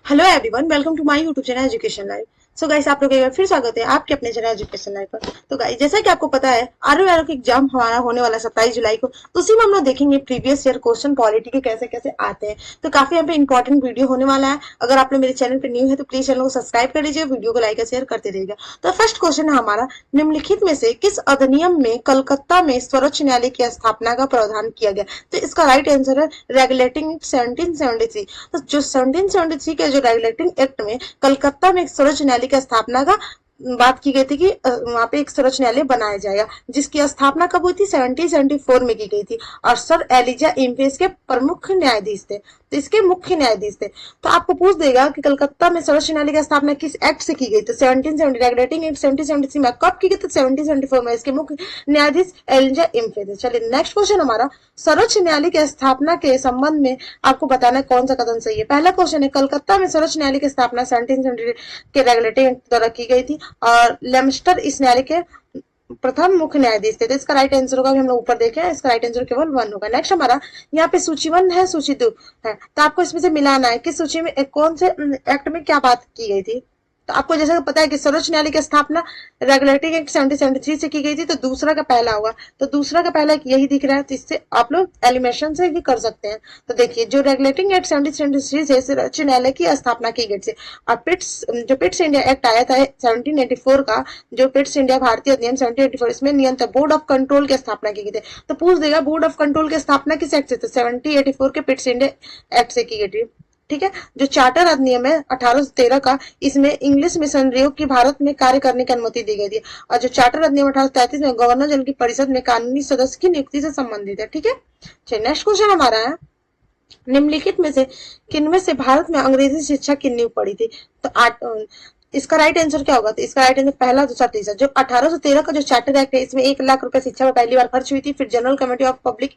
Hello everyone, welcome to my YouTube channel education live. So guys, आप लोग एक बार फिर स्वागत है आपके अपने चैनल एजुकेशन लाइव पर। तो गाइस, जैसा कि आपको पता है आरओ का एग्जाम हमारा होने वाला 27 जुलाई को। तो उसी में हम लोग देखेंगे प्रीवियस ईयर क्वेश्चन पॉलिटी के कैसे कैसे आते हैं। तो काफी यहाँ पे इंपॉर्टेंट वीडियो होने वाला है। अगर आप लोग मेरे चैनल पर न्यू है तो प्लीज चैनल को सब्सक्राइब कर लीजिए, वीडियो को लाइक और शेयर करते रहिएगा। तो फर्स्ट क्वेश्चन है हमारा, निम्नलिखित में से किस अधिनियम में कलकत्ता में सर्वोच्च न्यायालय की स्थापना का प्रावधान किया गया? तो इसका राइट आंसर है रेगुलेटिंग 1773। तो जो 1773 के जो रेगुलेटिंग एक्ट में कलकत्ता में एक सर्वोच्च न्यायालय की स्थापना का बात की गई थी कि वहां पे एक सर्वोच्च न्यायालय बनाया जाएगा, जिसकी स्थापना कब हुई थी? 1774 में की गई थी। और सर एलिजा इम्फे के प्रमुख न्यायाधीश थे, तो इसके मुख्य न्यायाधीश थे। तो आपको पूछ देगा कि कलकत्ता में सर्वोच्च न्यायालय की स्थापना किस एक्ट से की गई? तो 1770 रेगुलेटिंग एक्ट 1773 में। कब की गई? तो 1774 में। इसके मुख्य न्यायाधीश एलिजा इम्फे थे। चलिए नेक्स्ट क्वेश्चन हमारा, सर्वोच्च न्यायालय की स्थापना के संबंध में आपको बताना है कौन सा कदम सही है। पहला क्वेश्चन है, कलकत्ता में सर्वोच्च न्यायालय की स्थापना 1770 के रेगुलेटिंग एक्ट द्वारा की गई थी और लेमस्टर इस न्यायालय के प्रथम मुख्य न्यायाधीश थे। तो इसका राइट आंसर होगा, हम लोग ऊपर देखें, इसका राइट आंसर केवल 1 होगा। नेक्स्ट हमारा यहाँ पे सूची 1 है, सूची 2 है, तो आपको इसमें से मिलाना है कि सूची में कौन से एक्ट में क्या बात की गई थी। तो आपको जैसे पता है कि सर्वोच्च न्यायालय की स्थापना रेगुलेटिंग एक्ट 1773 से की गई थी, तो दूसरा का पहला होगा। तो दूसरा का पहला यही दिख रहा है, तो इससे आप लोग एलिमिनेशन से भी कर सकते हैं। तो देखिए, जो रेगुलेटिंग एक्ट 1773 से सर्वोच्च न्यायालय की स्थापना की गई थी। और पिट्स इंडिया एक्ट आया था 1784 का, जो पिट्स इंडिया भारतीय अधिनियम 1784, इसमें नियंत्रण बोर्ड ऑफ कंट्रोल की स्थापना की गई थी। तो पूछ देगा बोर्ड ऑफ कंट्रोल की स्थापना किस एक्ट से? तो 1784 के पिट्स इंडिया एक्ट से की गई थी। ठीक है। जो चार्टर अधिनियम है 1813 का, इसमें इंग्लिश मिशनरियों की भारत में कार्य करने की अनुमति दी गई थी। और जो चार्टर अधिनियम 1833 में गवर्नर जनरल की परिषद में कानूनी सदस्य की नियुक्ति से संबंधित है। ठीक है। चलिए नेक्स्ट क्वेश्चन हमारा है, निम्नलिखित में से किनमें से भारत में अंग्रेजी शिक्षा की नींव पड़ी थी? तो इसका राइट आंसर क्या होगा? तो इसका राइट आंसर पहला, दूसरा, तीसरा। जो 1813 का जो चार्टर एक्ट है, इसमें 1 लाख रुपए शिक्षा में पहली बार खर्च हुई थी। फिर general committee of public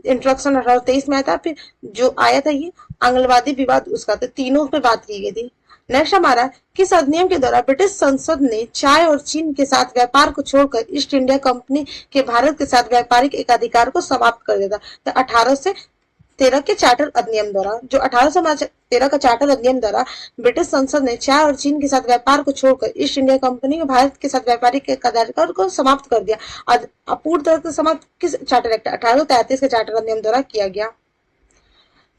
instruction 1823 में आया था। फिर जो आया था ये आंगनवाड़ी विवाद, उसका। तो तीनों पे बात की गई थी। नेक्स्ट हमारा, किस अधिनियम के द्वारा ब्रिटिश संसद ने चाय और चीन के साथ व्यापार को छोड़कर ईस्ट इंडिया कंपनी के भारत के साथ व्यापारिक एकाधिकार को समाप्त कर दिया था? तो 1813 के चार्टर अधिनियम द्वारा, जो 1813 का चार्टर अधिनियम द्वारा ब्रिटिश संसद ने चाय और चीन के साथ व्यापार को छोड़कर ईस्ट इंडिया कंपनी के भारत के साथ व्यापारिक एकाधिकार को समाप्त कर दिया। और पूर्ण तरह से समाप्त किस चार्टर एक्ट 1833 के चार्टर अधिनियम द्वारा किया गया।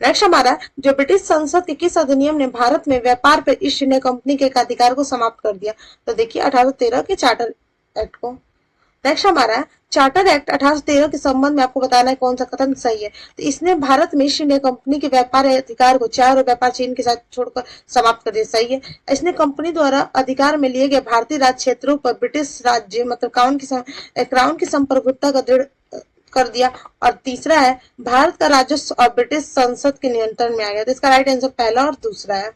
नेक्स्ट हमारा, जो ब्रिटिश संसद के किस अधिनियम ने भारत में व्यापार पर ईस्ट इंडिया कंपनी के अधिकार को समाप्त कर दिया? तो देखिए 1813 के चार्टर एक्ट को। नेक्स्ट हमारा, चार्टर एक्ट 1813 के संबंध में आपको बताना है कौन सा कथन सही है। तो इसने भारत में ईस्ट इंडिया कंपनी के व्यापार अधिकार को चाय और व्यापार चीन के साथ छोड़कर समाप्त कर दिया। सही है। इसने कंपनी द्वारा अधिकार में लिए गए भारतीय राज्य क्षेत्रों पर ब्रिटिश राज्य मतलब क्राउन की संप्रभुता का दृढ़ कर दिया। और तीसरा है, भारत का राजस्व और ब्रिटिश संसद के नियंत्रण में आ गया। तो इसका राइट आंसर पहला और दूसरा है।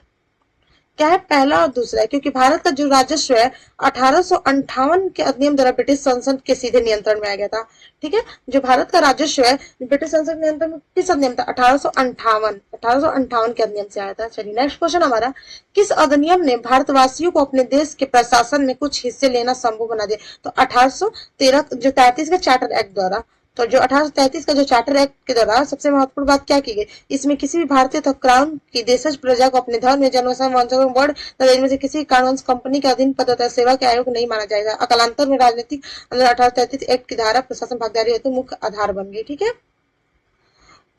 क्या है? पहला और दूसरा है, क्योंकि भारत का जो राजस्व है 1858 के अधिनियम द्वारा ब्रिटिश संसद के सीधे नियंत्रण में आ गया था। ठीक है। जो भारत का राजस्व है ब्रिटिश संसद नियंत्रण में किस अधिनियम था? 1858 के अधिनियम से आया था। चलिए नेक्स्ट क्वेश्चन हमारा, किस अधिनियम ने भारतवासियों को अपने देश के प्रशासन में कुछ हिस्से लेना संभव बना दिया? तो 1813 जो 33 के चार्टर एक्ट द्वारा। तो जो 1833 का जो चार्टर एक्ट के द्वारा सबसे महत्वपूर्ण बात क्या की गई? इसमें किसी भी भारतीय अथवा क्राउन की देशज प्रजा को अपने धर्म या जन्म वर्ण तथा इनमें से किसी कारणवश कंपनी के अधीन पद तथा सेवा के आयोग नहीं माना जाएगा। अकालांतर में राजनीतिक 1833 एक्ट की धारा प्रशासन भागीदारी हेतु मुख्य आधार बन गई। ठीक है।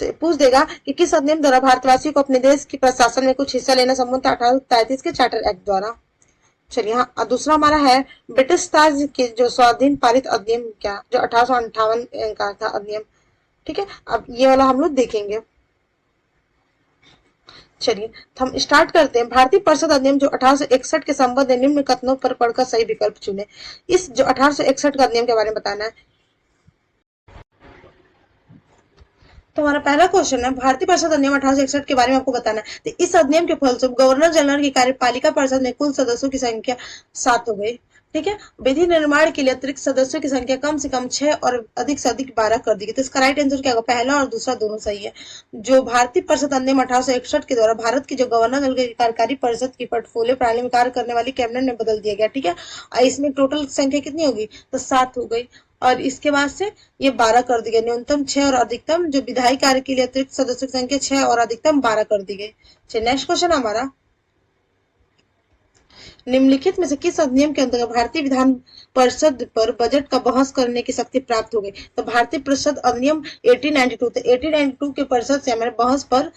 तो पूछ देगा कि किस अधिनियम द्वारा भारतवासियों को अपने देश के प्रशासन में कुछ हिस्सा लेना संभव था? 1833 के चार्टर एक्ट द्वारा। चलिए हाँ, दूसरा हमारा है, ब्रिटिश राज के जो स्वाधीन पारित अधिनियम क्या, जो 1858 का था अधिनियम। ठीक है। अब ये वाला हम लोग देखेंगे। चलिए हम स्टार्ट करते हैं। भारतीय परिषद अधिनियम जो 1861 के संबंध में निम्न कथनों पर पढ़कर सही विकल्प चुने। इस जो 1861 का अधिनियम के बारे में बताना है। तो हमारा पहला क्वेश्चन है, भारतीय परिषद अधिनियम 1861 के बारे में आपको बताना है। तो इस अधिनियम के फलस्वरूप गवर्नर जनरल की कार्यपालिका परिषद में कुल सदस्यों की संख्या 7 हो गई। ठीक है। विधि निर्माण के लिए अतिरिक्त सदस्यों की संख्या कम से कम 6 और अधिक से अधिक 12 कर दी गई। तो इसका राइट आंसर क्या होगा? पहला और दूसरा दोनों सही है। जो भारतीय परिषद अधिनियम 1861 के द्वारा भारत की जो गवर्नर जनरल की कार्यकारी परिषद की पोर्टफोलियो प्रणाली में कार्य करने वाली कैबिनेट में बदल दिया गया। ठीक है। और इसमें टोटल संख्या कितनी होगी? तो 7 हो गई। और इसके बाद से ये 12 कर दी गई। न्यूनतम 6 और अधिकतम जो विधायी कार्य के लिए अतिरिक्त सदस्यों की संख्या 6 और अधिकतम 12 कर दी गई। चलिए नेक्स्ट क्वेश्चन हमारा, निम्नलिखित में से किस अधिनियम के अंतर्गत भारतीय विधान परिषद पर बजट का बहस करने की शक्ति प्राप्त हो गई? तो भारतीय परिषद अधिनियम 1892 थे। 1892 के परिषद से हमारे बहस पर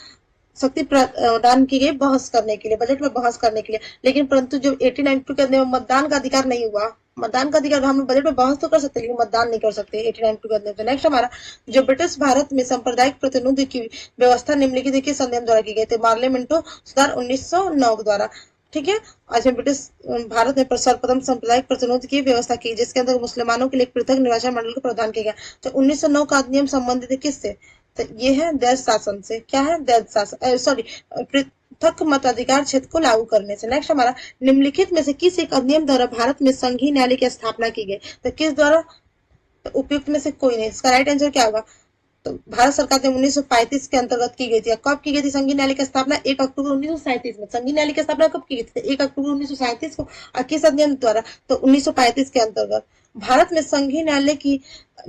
शक्ति प्रदान की गई बहस करने के लिए, बजट में बहस करने के लिए। लेकिन परंतु जो 1892 के अंदर मतदान का अधिकार नहीं हुआ, मतदान का अधिकार हम बजट में बहस तो कर सकते लेकिन मतदान नहीं कर सकते 1892 के अंदर। नेक्स्ट हमारा जो ब्रिटिश भारत में सांप्रदायिक प्रतिनिधि की व्यवस्था निम्नलिखित किस अधिनियम द्वारा की गई थी? पार्लियामेंटो सुधार 1909 द्वारा। ठीक है, आज में ब्रिटिश भारत में सर्वप्रथम सांप्रदायिक प्रतिनिधि की व्यवस्था की जिसके अंदर मुसलमानों के लिए एक पृथक निर्वाचन मंडल को प्रदान किया गया। तो 1909 का अधिनियम संबंधित है किससे? तो ये है देश शासन से। क्या है? देश शासन, सॉरी, पृथक मताधिकार क्षेत्र को लागू करने से। नेक्स्ट हमारा निम्नलिखित में से किस एक अधिनियम द्वारा भारत में संघीय न्यायालय की स्थापना की गई? तो किस द्वारा? तो उपयुक्त में से कोई नहीं। इसका राइट आंसर क्या होगा? तो भारत सरकार ने 1935 के अंतर्गत की गई थी। कब की गई थी संघीय न्यायालय की स्थापना? 1 अक्टूबर 1937 में। संघीय न्यायालय की स्थापना कब की गई थी? 1 अक्टूबर 1937 को। और किस अधिनियम द्वारा? तो 1935 के अंतर्गत। भारत में संघीय न्यायालय की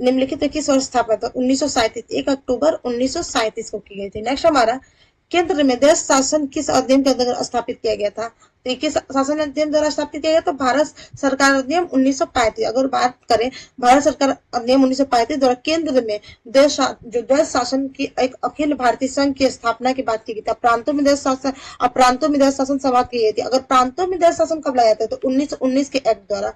निम्नलिखित में किस वर्ष स्थापना? तो 1937, 1 अक्टूबर 1937 को की गई थी। नेक्स्ट हमारा केंद्र में देश शासन किस अधिनियम के अंतर्गत स्थापित किया गया था? तो किस शासन अधिनियम द्वारा स्थापित किया गया? तो भारत सरकार अधिनियम 1935। अगर बात करें भारत सरकार अधिनियम 1935 द्वारा केंद्र में जो देश शासन की एक अखिल भारतीय संघ की स्थापना की बात की गई थी। प्रांतों में देश शासन, अब प्रांतों में देश शासन समाप्त की गई थी। अगर प्रांतों में देश शासन कब लाया था? तो 1919 के एक्ट द्वारा।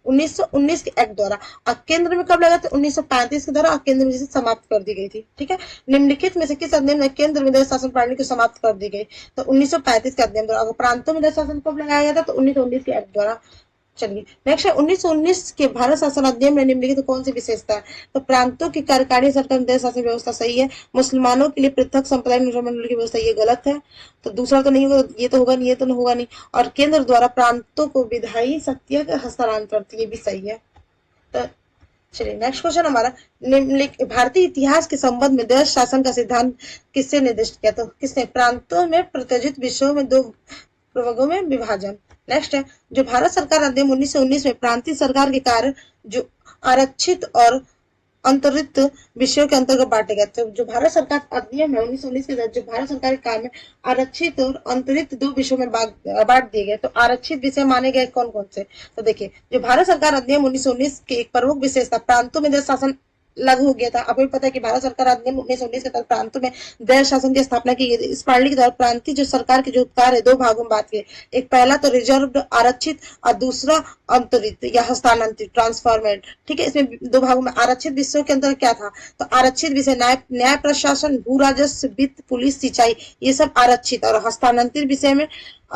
1919 के एक्ट द्वारा। और केंद्र में कब लगा था? 1935 के द्वारा। और केंद्र में समाप्त कर दी गई थी। ठीक है, निम्नलिखित में से किस अधिनियम में केंद्र में देश शासन प्रणाली को समाप्त कर दी गई? तो 1935 के अधिनियम द्वारा। अगर प्रांतों में देश शासन कब लगाया गया था? तो 1919 के एक्ट द्वारा। चलिए नेक्स्ट है 1919 के भारत शासन अधिनियम में निम्नलिखित कौन सी विशेषता है? तो प्रांतों की कार्यकारी सरकार देश शासन व्यवस्था सही है। मुसलमानों के लिए पृथक संप्रदाय मंडल की व्यवस्था ये गलत है। तो दूसरा तो नहीं होगा, ये तो होगा नहीं, ये तो होगा नहीं। और केंद्र द्वारा प्रांतों को विधायी शक्तियों का हस्तांतरण, ये भी सही है। तो चलिए नेक्स्ट क्वेश्चन हमारा, निम्नलिखित भारतीय इतिहास के संबंध में देश शासन का सिद्धांत किससे निर्दिष्ट किया? तो किसने? प्रांतों में प्रत्याजित विषयों में 2 प्रवर्गों में विभाजन। नेक्स्ट है जो भारत सरकार अधिनियम 1919 में प्रांतीय सरकार के कार्य जो आरक्षित और अंतरित विषयों के अंतर्गत बांटे गए। तो जो भारत सरकार अधिनियम है 1919 के तहत जो भारत सरकार के कार्य में आरक्षित और अंतरित 2 विषयों में बांट दिए गए। तो आरक्षित विषय माने गए कौन कौन से? तो देखिए जो भारत सरकार अधिनियम 1919 की एक प्रमुख विशेषता प्रांतों में देश शासन लागू हो गया था। आपको भी पता है कि भारत सरकार अधिनियम 1919 के तहत प्रांतों में देश शासन की स्थापना की गई थी। इस प्रणाली के तहत प्रांतीय जो सरकार के जो अधिकार है 2 भागों में बांट किए। एक पहला तो रिजर्व आरक्षित और दूसरा अंतरित या हस्तांतरित ट्रांसफॉर्मेट। ठीक है, इसमें 2 भागों में। आरक्षित विषयों के अंदर क्या था? तो आरक्षित विषय न्याय प्रशासन, भू राजस्व, वित्त, पुलिस, सिंचाई, ये सब आरक्षित। और हस्तांतरित विषय में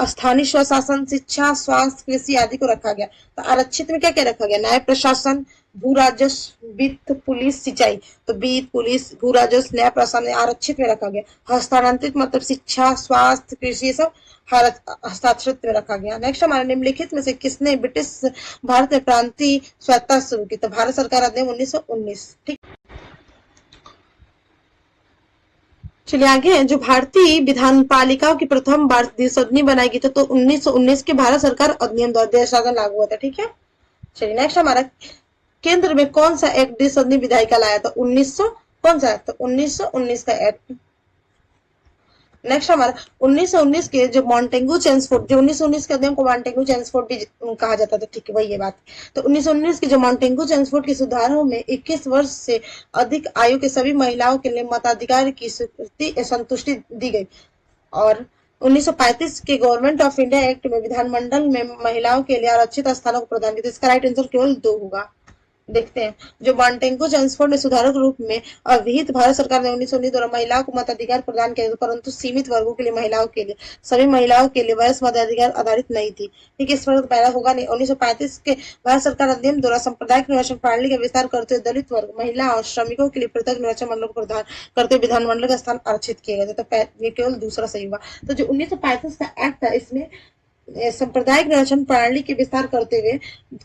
स्थानीय स्वशासन, शिक्षा, स्वास्थ्य, कृषि आदि को रखा गया। तो आरक्षित में क्या क्या रखा गया? न्याय प्रशासन, भू राजस्व, वित्त, पुलिस, सिंचाई। तो वित्त, पुलिस, भू राजस्व, न्याय प्रशासन आरक्षित में रखा गया। हस्तांतरित मतलब शिक्षा, स्वास्थ्य, कृषि, ये सब हस्ताक्षरित में रखा गया। नेक्स्ट हमारे निम्नलिखित में से किसने ब्रिटिश भारत में प्रांतीय स्वायत्तता शुरू की? तो भारत सरकार अधिनियम 1919। ठीक, चलिए आगे जो भारतीय विधान पालिकाओं की प्रथम भारतीय सदनी बनाई गई थी तो 1919 के भारत सरकार अधिनियम द्वारा देश शासन लागू हुआ था। ठीक है, चलिए नेक्स्ट हमारा केंद्र में कौन सा एक्ट सदनी विधायिका लाया था? 1900 कौन सा? तो 1919 का एक्ट। नेक्स्ट हमारा 1919 के जो मॉन्टेगू चेम्सफोर्ड, जो 1919 के अधिनियम को मॉन्टेगू चेम्सफोर्ड भी कहा जाता था। ठीक है, वही ये बात। तो 1919 के जो मॉन्टेगू चेम्सफोर्ड के सुधारों में 21 वर्ष से अधिक आयु के सभी महिलाओं के लिए मताधिकार की संतुष्टि दी गई। और 1935 के गवर्नमेंट ऑफ इंडिया एक्ट में विधानमंडल में महिलाओं के लिए आरक्षित स्थानों को प्रदान किया। इसका राइट आंसर केवल 2 होगा। देखते हैं जो मॉन्टेगू चेम्सफोर्ड ने सुधारक रूप में अविहित भारत सरकार ने 1919 द्वारा महिलाओं को मताधिकार प्रदान किया, परंतु सीमित वर्गों के लिए महिलाओं के लिए, सभी महिलाओं के लिए वयस्क मताधिकार आधारित नहीं थी। ठीक है, इस पर पैदा होगा नहीं। 1935 के भारत सरकार अधिनियम द्वारा सांप्रदायिक निर्वाचन प्रणाली का विस्तार करते हुए दलित वर्ग, महिला और श्रमिकों के लिए पृथक निर्वाचन मंडल को प्रदान करते हुए विधानमंडल का स्थान आरक्षित किए गए थे। तो ये केवल दूसरा सही हुआ। तो जो 1935 का एक्ट था इसमें सांप्रदायिक निर्वाचन प्रणाली के विस्तार करते हुए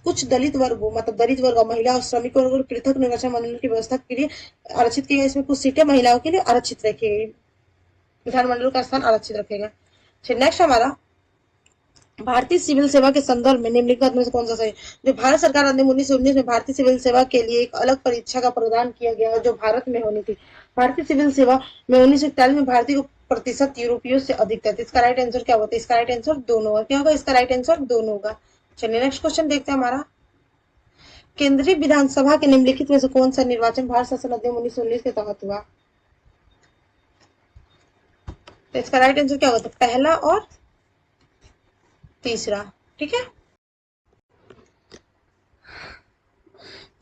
कुछ दलित वर्गों मतलब दलित वर्ग और महिला और श्रमिक वर्गों को पृथक निर्वाचन मंडल की व्यवस्था के लिए आरक्षित किया गया। इसमें कुछ सीटें महिलाओं के लिए आरक्षित रखी गई, विधानमंडल का स्थान आरक्षित रखेगा। नेक्स्ट हमारा भारतीय सिविल सेवा के संदर्भ में निम्नलिखित में से कौन सा सही? जो भारत सरकार अधिनियम 1919 में भारतीय सिविल सेवा के लिए एक अलग परीक्षा का प्रावधान किया गया जो भारत में होनी थी। भारतीय सिविल सेवा में 1941 में भारतीय को प्रतिशत यूरोपियों से अधिक था। तो इसका राइट आंसर क्या होता है? इसका राइट आंसर दोनों होगा। क्या होगा? इसका राइट आंसर दोनों होगा। चलिए नेक्स्ट क्वेश्चन देखते हैं हमारा। केंद्रीय विधानसभा के निम्नलिखित में से कौन सा निर्वाचन भारत शासन अधिनियम 1919 के तहत हुआ? तो इसका राइट आंसर क्या होगा? पहला और तीसरा। ठीक है,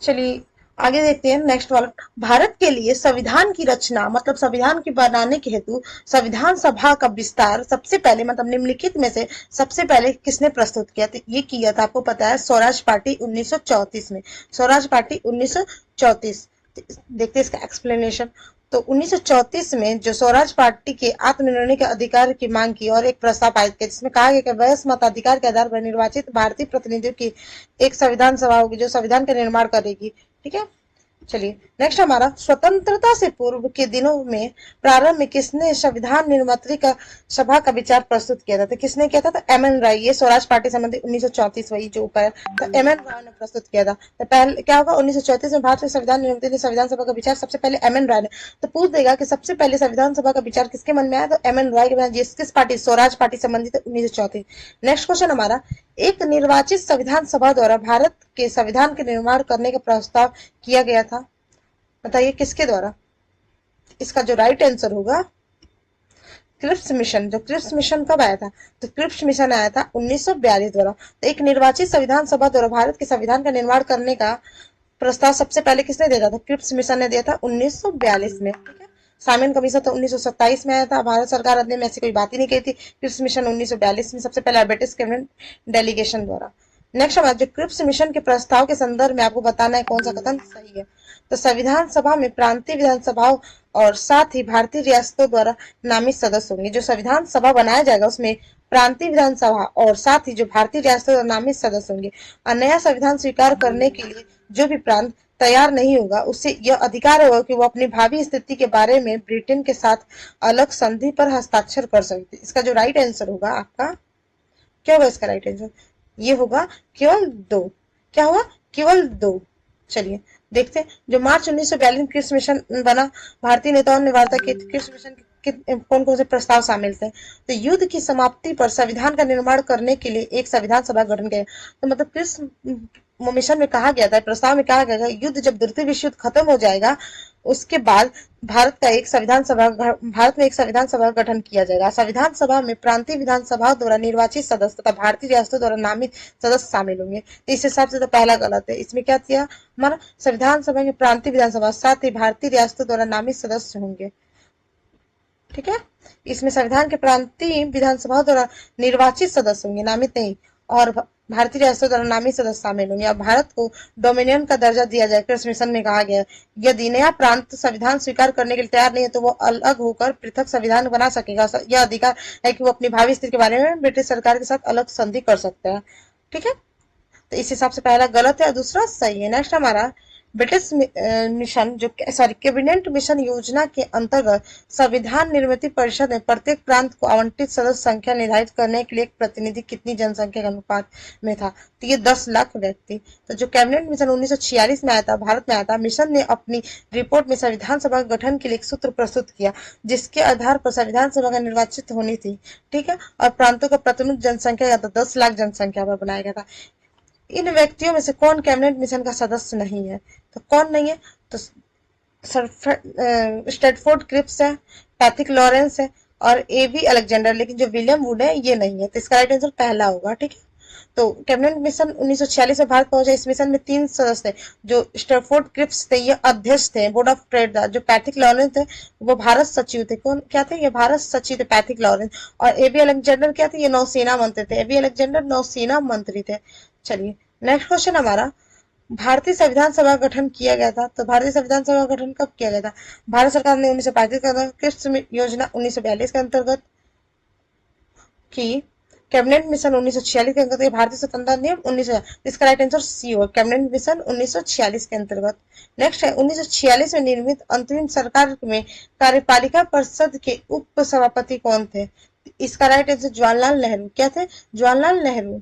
चलिए आगे देखते हैं नेक्स्ट वाला। भारत के लिए संविधान की रचना मतलब संविधान की बनाने के हेतु संविधान सभा का विस्तार सबसे पहले मतलब निम्नलिखित में से सबसे पहले किसने प्रस्तुत किया? तो ये किया था, आपको पता है, स्वराज पार्टी 1934 में। स्वराज पार्टी 1934। देखते हैं इसका एक्सप्लेनेशन। तो 1934 में जो स्वराज पार्टी के आत्मनिर्णय के अधिकार की मांग की और एक प्रस्ताव पारित किया जिसमें कहा गया कि वयस्क मताधिकार के आधार पर निर्वाचित भारतीय प्रतिनिधियों की एक संविधान सभा होगी जो संविधान का निर्माण करेगी। ठीक है, चलिए नेक्स्ट हमारा। स्वतंत्रता से पूर्व के दिनों में प्रारंभ में किसने संविधान निर्मात्री का सभा का विचार प्रस्तुत किया था? तो किसने किया था? तो एम एन राय। ये स्वराज पार्टी संबंधी 1934 वही जो ऊपर, तो एम एन राय ने प्रस्तुत किया था। तो पहले क्या होगा? 1934 में भारत के संविधान निर्मात्री संविधान सभा का विचार सबसे पहले एम एन राय ने। तो पूछ देगा कि सबसे पहले संविधान सभा का विचार किसके मन में आया? तो एम एन राय के। किस पार्टी? स्वराज पार्टी संबंधित 1934। नेक्स्ट क्वेश्चन हमारा। एक निर्वाचित संविधान सभा द्वारा भारत के संविधान के निर्माण करने का प्रस्ताव किया गया था, बताइए किसके द्वारा? इसका जो राइट आंसर होगा क्रिप्स मिशन। जो क्रिप्स मिशन कब आया था? तो क्रिप्स मिशन आया था 1942 द्वारा। तो एक निर्वाचित संविधान सभा द्वारा भारत के संविधान का निर्माण करने का प्रस्ताव सबसे पहले किसने दिया था? क्रिप्स मिशन ने दिया था 1942 में। ठीक है, साइमन कमीशन तो 1927 में आया था। भारत सरकार अधिनियम में ऐसी कोई बात ही नहीं कही थी। क्रिप्स मिशन 1942 में सबसे पहले ब्रिटिश कैबिनेट डेलीगेशन द्वारा। नेक्स्ट हमारा जो क्रिप्स मिशन के प्रस्ताव के संदर्भ में आपको बताना है कौन सा कथन सही है। तो संविधान सभा में प्रांतीय विधानसभाओं और साथ ही भारतीय रियासतों द्वारा नामित सदस्य होंगे। जो संविधान सभा बनाया जाएगा उसमें प्रांतीय विधानसभा और साथ ही जो भारतीय रियासतों द्वारा नामित सदस्य होंगे। और नया संविधान स्वीकार करने के लिए जो भी प्रांत तैयार नहीं होगा उससे यह अधिकार होगा कि वो अपनी भावी स्थिति के बारे में ब्रिटेन के साथ अलग संधि पर हस्ताक्षर कर सकते। इसका जो राइट आंसर होगा आपका क्या होगा? इसका राइट आंसर ये होगा केवल दो। क्या होगा? केवल दो। चलिए देखते हैं। जो मार्च 1942 में क्रिप्स मिशन बना, भारतीय नेताओं ने वार्ता की। क्रिप्स मिशन के कौन कौन से प्रस्ताव शामिल थे? तो युद्ध की समाप्ति पर संविधान का निर्माण करने के लिए एक संविधान सभा गठन किया। तो मतलब क्रिप्स मिशन में कहा गया था, प्रस्ताव में कहा गया था युद्ध जब द्वितीय विश्व युद्ध खत्म हो जाएगा उसके बाद भारत में एक संविधान सभा का गठन किया जाएगा। संविधान सभा में प्रांतीय विधानसभा द्वारा निर्वाचित सदस्य तथा भारतीय रियासतों द्वारा नामित सदस्य शामिल होंगे। तो इस हिसाब से तो पहला गलत है। इसमें क्या किया हमारा? संविधान सभा में प्रांतीय विधानसभा साथ ही भारतीय रियासतों द्वारा नामित सदस्य होंगे। ठीक है, इसमें संविधान के प्रांतीय विधानसभा द्वारा निर्वाचित सदस्य होंगे, नामित नहीं, और भारतीय रियासतों द्वारा नामित सदस्य शामिल होंगे। अब भारत को डोमिनियन का दर्जा दिया जाए। क्रिप्स मिशन में कहा गया यदि नया प्रांत संविधान स्वीकार करने के लिए तैयार नहीं है तो वो अलग होकर पृथक संविधान बना सकेगा। यह अधिकार है कि वो अपनी भावी स्थिति के बारे में ब्रिटिश सरकार के साथ अलग संधि कर सकता है। ठीक है, तो इस हिसाब से पहला गलत है और दूसरा सही है। नेक्स्ट हमारा ब्रिटिश मिशन जो कैबिनेट मिशन योजना के अंतर्गत संविधान निर्मित परिषद में प्रत्येक प्रांत को आवंटित सदस्य संख्या निर्धारित करने के लिए एक प्रतिनिधि कितनी जनसंख्या के अनुपात में था? तो ये 10 लाख व्यक्ति। तो जो कैबिनेट मिशन 1946 में आया था, भारत में आया था, मिशन ने अपनी रिपोर्ट में संविधान सभा गठन के लिए एक सूत्र प्रस्तुत किया जिसके आधार पर संविधान सभा का निर्वाचित होनी थी। ठीक है, और प्रांतों का प्रतिनिधि जनसंख्या 10 लाख जनसंख्या पर बनाया गया था। इन व्यक्तियों में से कौन कैबिनेट मिशन का सदस्य नहीं है? तो कौन नहीं है? तो स्टेटफोर्ड क्रिप्स है, पैथिक लॉरेंस है और एबी अलेक्जेंडर। लेकिन जो विलियम वुड है ये नहीं है। तो इसका राइट आंसर पहला होगा। ठीक है, तो कैबिनेट मिशन 1946 में भारत पहुंचा। इस मिशन में 3 सदस्य थे। जो स्टेटफोर्ड क्रिप्स थे ये अध्यक्ष थे बोर्ड ऑफ ट्रेड। जो पैथिक लॉरेंस थे वो भारत सचिव थे। कौन क्या थे? ये भारत सचिव थे पैथिक लॉरेंस। और एबी अलेक्जेंडर क्या थे? ये नौसेना मंत्री थे। एबी अलेक्जेंडर नौसेना मंत्री थे। चलिए नेक्स्ट क्वेश्चन हमारा। भारतीय संविधान सभा गठन किया गया था। तो भारतीय संविधान सभा गठन कब किया गया था? भारत सरकार ने 1935 के अंतर्गत, क्रिप्स योजना 1942 के अंतर्गत की, कैबिनेट मिशन 1946 के अंतर्गत, भारतीय स्वतंत्रता नियम 1900। इसका राइट आंसर सी होगा, कैबिनेट मिशन 1946 के अंतर्गत। नेक्स्ट है 1946 में निर्मित अंतरिम सरकार में कार्यपालिका परिषद के उप सभापति कौन थे? इसका राइट आंसर जवाहरलाल नेहरू। क्या थे? जवाहरलाल नेहरू।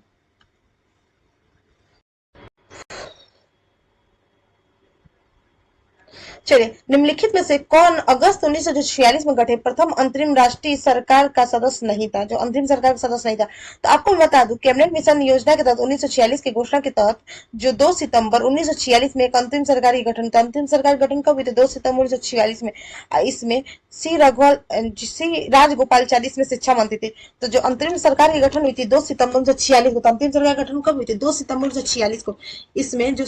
चलिए, निम्नलिखित में से कौन अगस्त 1946 में गठित प्रथम अंतरिम राष्ट्रीय सरकार का सदस्य नहीं था, जो अंतरिम सरकार का सदस्य नहीं था? तो आपको बता दूं, कैबिनेट मिशन योजना के तहत 1946 की घोषणा के तहत जो 2 सितंबर 1946 में एक अंतरिम सरकार की गठन था। अंतरिम सरकार गठन कब हुई थी? 2 सितंबर 1946 में। इसमें सी राजगोपालाचारी इसमें शिक्षा मंत्री थे। तो जो अंतरिम सरकार की गठन हुई थी 2 सितंबर 1946 को, तो अंतरिम सरकार गठन कब हुई थी? 2 सितंबर 1946 को। इसमें जो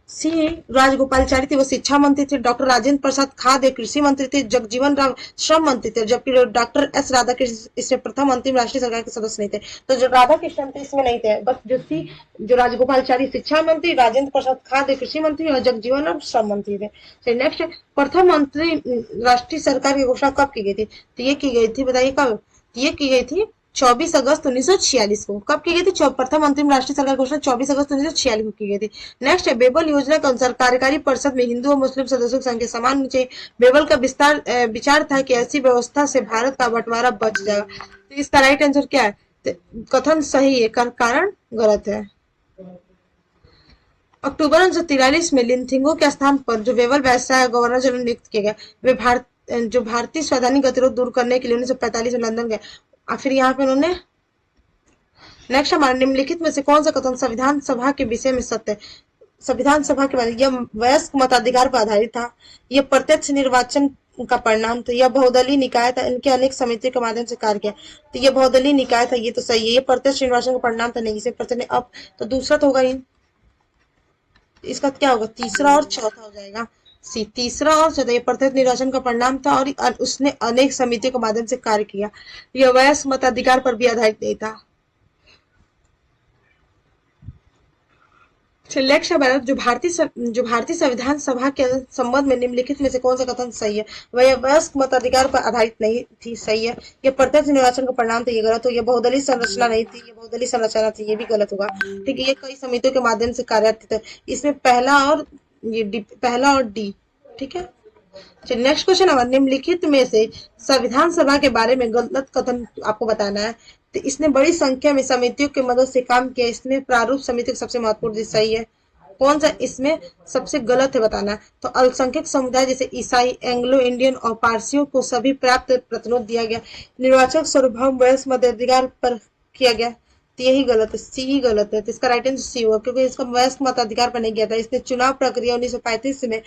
सी राजगोपालाचारी थे वो शिक्षा मंत्री थे, डॉक्टर राजेंद्र प्रसाद खाद्य कृषि मंत्री थे, जगजीवन राम श्रम मंत्री थे, जबकि डॉक्टर एस राधाकृष्ण इसमें प्रथम अंतिम राष्ट्रीय सरकार के सदस्य नहीं थे। तो जो राधाकृष्णन थे इसमें नहीं थे, बस जो राजगोपालाचारी शिक्षा मंत्री, राजेंद्र प्रसाद खाद्य कृषि मंत्री और जगजीवन राम श्रम मंत्री थे। नेक्स्ट, प्रथम मंत्री राष्ट्रीय सरकार की घोषणा कब की गई थी? तो ये की गई थी, बताइए कब? ये की गई थी 24 अगस्त 1946 को। कब की गई थी? प्रथम अंतिम राष्ट्रीय सरकार घोषणा 24 अगस्त 1946 को की गई थी। नेक्स्ट है, बेबल योजना के अनुसार कार्यकारी परिषद में हिंदू और मुस्लिम सदस्यों की संख्या समान होनी चाहिए। बेबल का विचार था कि ऐसी व्यवस्था से भारत का बंटवारा बच जाएगा। तो इसका राइट आंसर क्या है? तो कथन सही है, कारण गलत है। अक्टूबर 1943 में लिनथिंगो के स्थान पर जो बेबल वैसा गवर्नर जनरल नियुक्त किए गए, वे जो भारतीय संवैधानिक गतिरोध दूर करने के लिए 1945 में लंदन गए। फिर यहाँ पे उन्होंने नेक्स्ट, हमारे निम्नलिखित में से कौन सा कथन संविधान सभा के विषय में सत्य है? संविधान सभा के बारे में, यह वयस्क मताधिकार पर आधारित था, यह प्रत्यक्ष निर्वाचन का परिणाम था, यह बहुदलीय निकाय था, इनके अनेक समितियों के माध्यम से कार्य किया। तो यह बहुदलीय निकाय था, ये तो सही है। ये प्रत्यक्ष निर्वाचन का परिणाम था, नहीं, इसे प्रत्यक्ष अब तो दूसरा तो होगा ही। इसका क्या होगा? तीसरा और चौथा हो जाएगा। तीसरा और चौथा, ये प्रत्यक्ष निर्वाचन का परिणाम था और उसने अनेक समितियों के माध्यम से कार्य किया। यह वयस्क मताधिकार पर भी आधारित नहीं था। जो भारतीय संविधान सभा के संबंध में निम्नलिखित में से कौन सा कथन सही है? वह वयस्क मताधिकार पर आधारित नहीं थी, सही है। यह प्रत्यक्ष निर्वाचन का परिणाम था, ये गलत हो। यह बहुदलीय संरचना नहीं थी, ये बहुदलीय संरचना थी, ये भी गलत होगा। ठीक है, ये कई समितियों के माध्यम से कार्यरत थे। इसमें पहला और डी। ठीक है, नेक्स्ट क्वेश्चन हमारे निम्नलिखित में से संविधान सभा के बारे में गलत कथन आपको बताना है। तो इसने बड़ी संख्या में समितियों की मदद से काम किया, इसमें प्रारूप समिति को सबसे महत्वपूर्ण सही है। कौन सा इसमें सबसे गलत है बताना है? तो अल्पसंख्यक समुदाय जैसे ईसाई, एंग्लो इंडियन और पारसियों को सभी पर्याप्त प्रतिनिधित्व दिया गया। निर्वाचक सार्वभौम वयस्क मताधिकार पर किया गया, तो यही गलत है, सी ही गलत है। तो इसका राइट आंसर सी होगा, क्योंकि इसका वयस्क मताधिकार पर नहीं किया था। इसने चुनाव प्रक्रिया 1935 में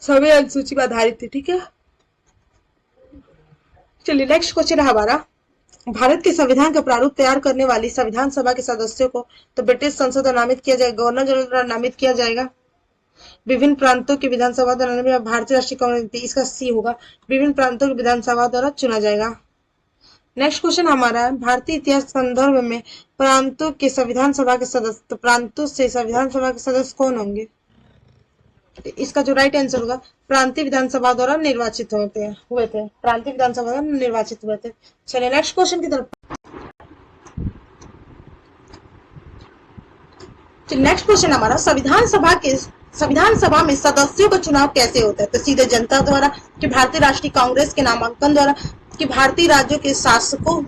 सभी अनुसूची पर आधारित थी। ठीक है, चलिए नेक्स्ट क्वेश्चन है हमारा, भारत के संविधान का प्रारूप तैयार करने वाली संविधान सभा के सदस्यों को तो ब्रिटिश संसद द्वारा नामित किया जाएगा, गवर्नर जनरल द्वारा नामित किया जाएगा, विभिन्न प्रांतों की विधानसभा द्वारा, भारतीय राष्ट्रीय कांग्रेस, इसका सी होगा, विभिन्न प्रांतों की विधानसभा द्वारा चुना जाएगा। नेक्स्ट क्वेश्चन हमारा है, भारतीय इतिहास संदर्भ में प्रांतों के संविधान सभा के सदस्य, तो प्रांतों से संविधान सभा के सदस्य कौन होंगे? इसका जो राइट आंसर होगा, प्रांतीय विधानसभा द्वारा निर्वाचित हुए थे, प्रांतीय विधानसभा द्वारा निर्वाचित हुए थे। चलिए नेक्स्ट क्वेश्चन की तरफ। नेक्स्ट क्वेश्चन हमारा, संविधान सभा में सदस्यों का चुनाव कैसे होता है? तो सीधे जनता द्वारा, कि भारतीय राष्ट्रीय कांग्रेस के नामांकन द्वारा, कि भारतीय राज्यों के शासकों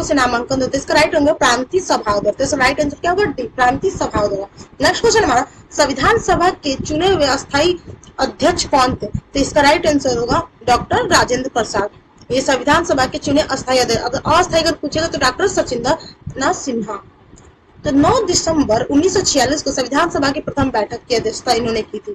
से नामांकन होता है। इसका राइट होगा प्रांतीय सभा द्वारा। तो राइट आंसर क्या होगा? डी, प्रांतीय सभा द्वारा। नेक्स्ट क्वेश्चन हमारा, संविधान सभा के चुने हुए अस्थायी अध्यक्ष कौन थे? तो इसका राइट आंसर होगा डॉक्टर राजेंद्र प्रसाद। ये संविधान सभा के चुने अस्थायी अध्यक्ष। अगर अस्थायी अगर पूछेगा तो डॉक्टर सचिंदर नाथ सिन्हा। तो 9 दिसंबर 1946 को संविधान सभा की प्रथम बैठक की अध्यक्षता इन्होंने की थी।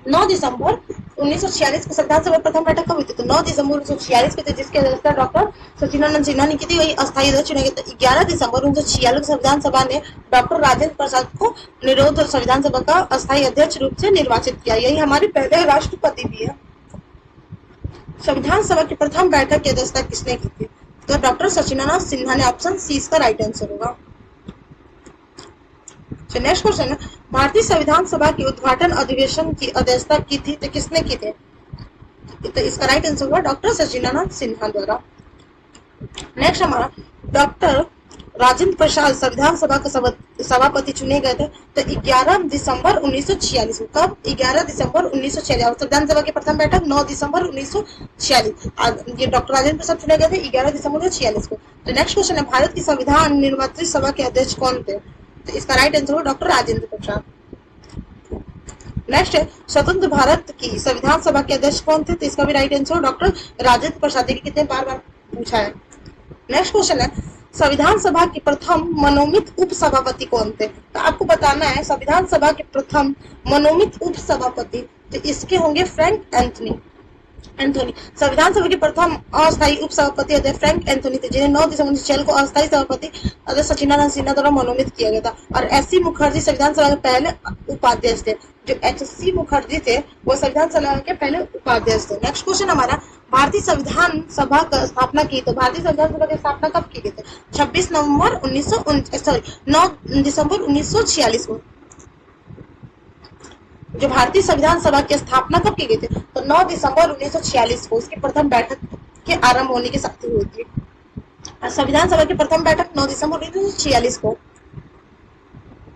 9 दिसंबर 1946 को संविधान सभा प्रथम बैठक कब हुई थी? तो 9 दिसंबर 1946 को, जिसकी अध्यक्षता डॉक्टर सचिदानंद सिन्हा ने की थी, वही अस्थायी अध्यक्ष चुने गए। 11 दिसंबर 1946 संविधान सभा ने डॉक्टर राजेंद्र प्रसाद को निरोध और संविधान सभा का अस्थायी अध्यक्ष रूप से निर्वाचित किया। यही हमारे पहले राष्ट्रपति भी है। संविधान सभा की प्रथम बैठक की अध्यक्षता किसने की थी? तो डॉक्टर सचिदानंद सिन्हा ने। ऑप्शन सी इसका राइट आंसर होगा। नेक्स्ट क्वेश्चन है, भारतीय संविधान सभा की उद्घाटन अधिवेशन की अध्यक्षता की थी, तो किसने की थी? तो इसका राइट आंसर होगा डॉक्टर सचिदानंद सिन्हा द्वारा। नेक्स्ट हमारा, डॉक्टर राजेंद्र प्रसाद संविधान सभा का सभापति चुने गए थे तो 11 दिसंबर 1946 को। कब? 11 दिसंबर 1946। संविधान सभा की प्रथम बैठक 9 दिसंबर 1946। ये डॉक्टर राजेंद्र प्रसाद चुने गए थे 11 दिसंबर 1946 को। तो नेक्स्ट क्वेश्चन है, भारत की संविधान निर्मात्री सभा के अध्यक्ष कौन थे? तो इसका राइट आंसर होगा डॉक्टर राजेंद्र प्रसाद। नेक्स्ट है स्वतंत्र भारत की संविधान सभा के अध्यक्ष कौन थे? तो इसका भी right answer doctor Rajendra Prasad. कितने बार बार पूछा है। नेक्स्ट क्वेश्चन है संविधान सभा के प्रथम मनोनीत उप सभापति कौन थे? तो आपको बताना है संविधान सभा के प्रथम मनोनीत उप सभापति, तो इसके होंगे फ्रैंक एंथोनी। संविधान सभा के प्रथम अस्थायी उप सभापति अध्यक्ष फ्रैंक एंथोनी थे, जिन्हें 9 दिसंबर 1946 को अस्थायी सभापति अध्यक्ष सचिदानंद सिन्हा द्वारा मनोनीत किया गया था। और एस.सी. मुखर्जी संविधान सभा के पहले उपाध्यक्ष थे। जो एच.सी. मुखर्जी थे वो संविधान सभा के पहले उपाध्यक्ष थे। नेक्स्ट क्वेश्चन हमारा भारतीय संविधान सभा का स्थापना की, तो भारतीय संविधान सभा की स्थापना कब की गई थी? 26 नवंबर 9 दिसंबर 1946 को। जो भारतीय संविधान सभा की स्थापना कब की गई थी? तो 9 दिसंबर 1946 को उसकी प्रथम बैठक के आरंभ होने के साथ हुई थी। संविधान सभा की प्रथम बैठक 9 दिसंबर 1946 को।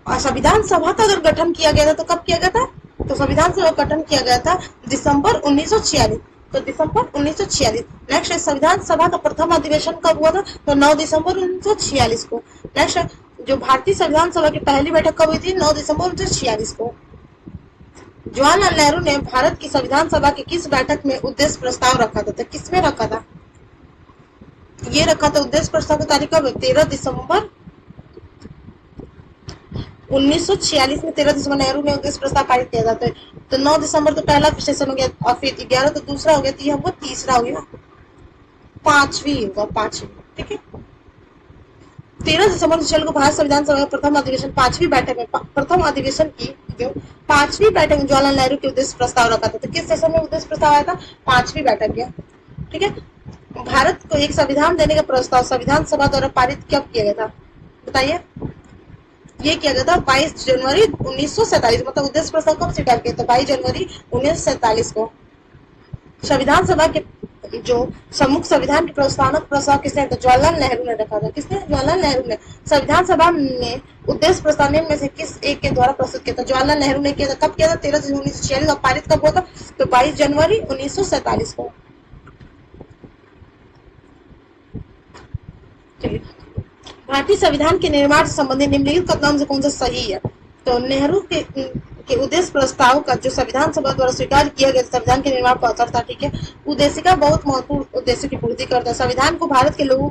और संविधान सभा का अगर गठन किया गया था तो कब किया गया था? तो संविधान सभा का गठन किया गया था दिसंबर 1946, तो दिसंबर 1946। नेक्स्ट है संविधान सभा का प्रथम अधिवेशन कब हुआ था? तो 9 दिसंबर 1946 को। नेक्स्ट है जो भारतीय संविधान सभा की पहली बैठक कब हुई थी? 9 दिसंबर 1946 को। जवाहरलाल नेहरू ने भारत की संविधान सभा की किस बैठक में उद्देश्य प्रस्ताव रखा था? तो किसमें रखा था? ये रखा था उद्देश्य प्रस्ताव की तारीख कब? 13 दिसंबर 1946 में 13 दिसंबर नेहरू ने उद्देश्य प्रस्ताव पारित किया जाता है। तो 9 दिसंबर तो पहला सेशन हो गया और फिर 11 तो दूसरा हो गया, तो ये हमको तीसरा हो गया, पांचवी होगा, पांचवी। ठीक है, 13 दिसंबर 1946 को भारत संविधान सभा प्रथम अधिवेशन पांचवी बैठक में प्रथम अधिवेशन की जो पांचवी बैठक में जवाहरलाल नेहरू के उद्देश्य प्रस्ताव रखा था। तो किस सेशन में उद्देश्य प्रस्ताव आया था? पांचवी बैठक में। ठीक है, भारत को एक संविधान देने का प्रस्ताव संविधान सभा द्वारा पारित कब किया गया था? बताइए। ये किया गया था 22 जनवरी 1947। मतलब उद्देश्य प्रस्ताव कब स्वीकार किया था? 22 जनवरी 1947 को। संविधान सभा के जो सम्मुख संविधान के प्रस्तावक प्रस्ताव किसने? तो जवाहरलाल नेहरू ने रखा था। किसने? जवाहरलाल नेहरू ने। संविधान सभा में उद्देश्य प्रस्ताव में से किस एक के द्वारा प्रस्तुत किया था? जवाहरलाल नेहरू ने किया था। कब किया था? 13 जनवरी 1946। और पारित कब हुआ था? तो 22 जनवरी 1947 को। चलिए, भारतीय संविधान के निर्माण से संबंधित निम्नलिखित कथनों से कौन सा सही है? तो नेहरू के उद्देश्य प्रस्ताव का जो संविधान सभा द्वारा स्वीकार किया गया संविधान के निर्माण पर असर था। ठीक है, उद्देशिका बहुत महत्वपूर्ण उद्देश्य की पूर्ति करता है। संविधान को भारत के लोगों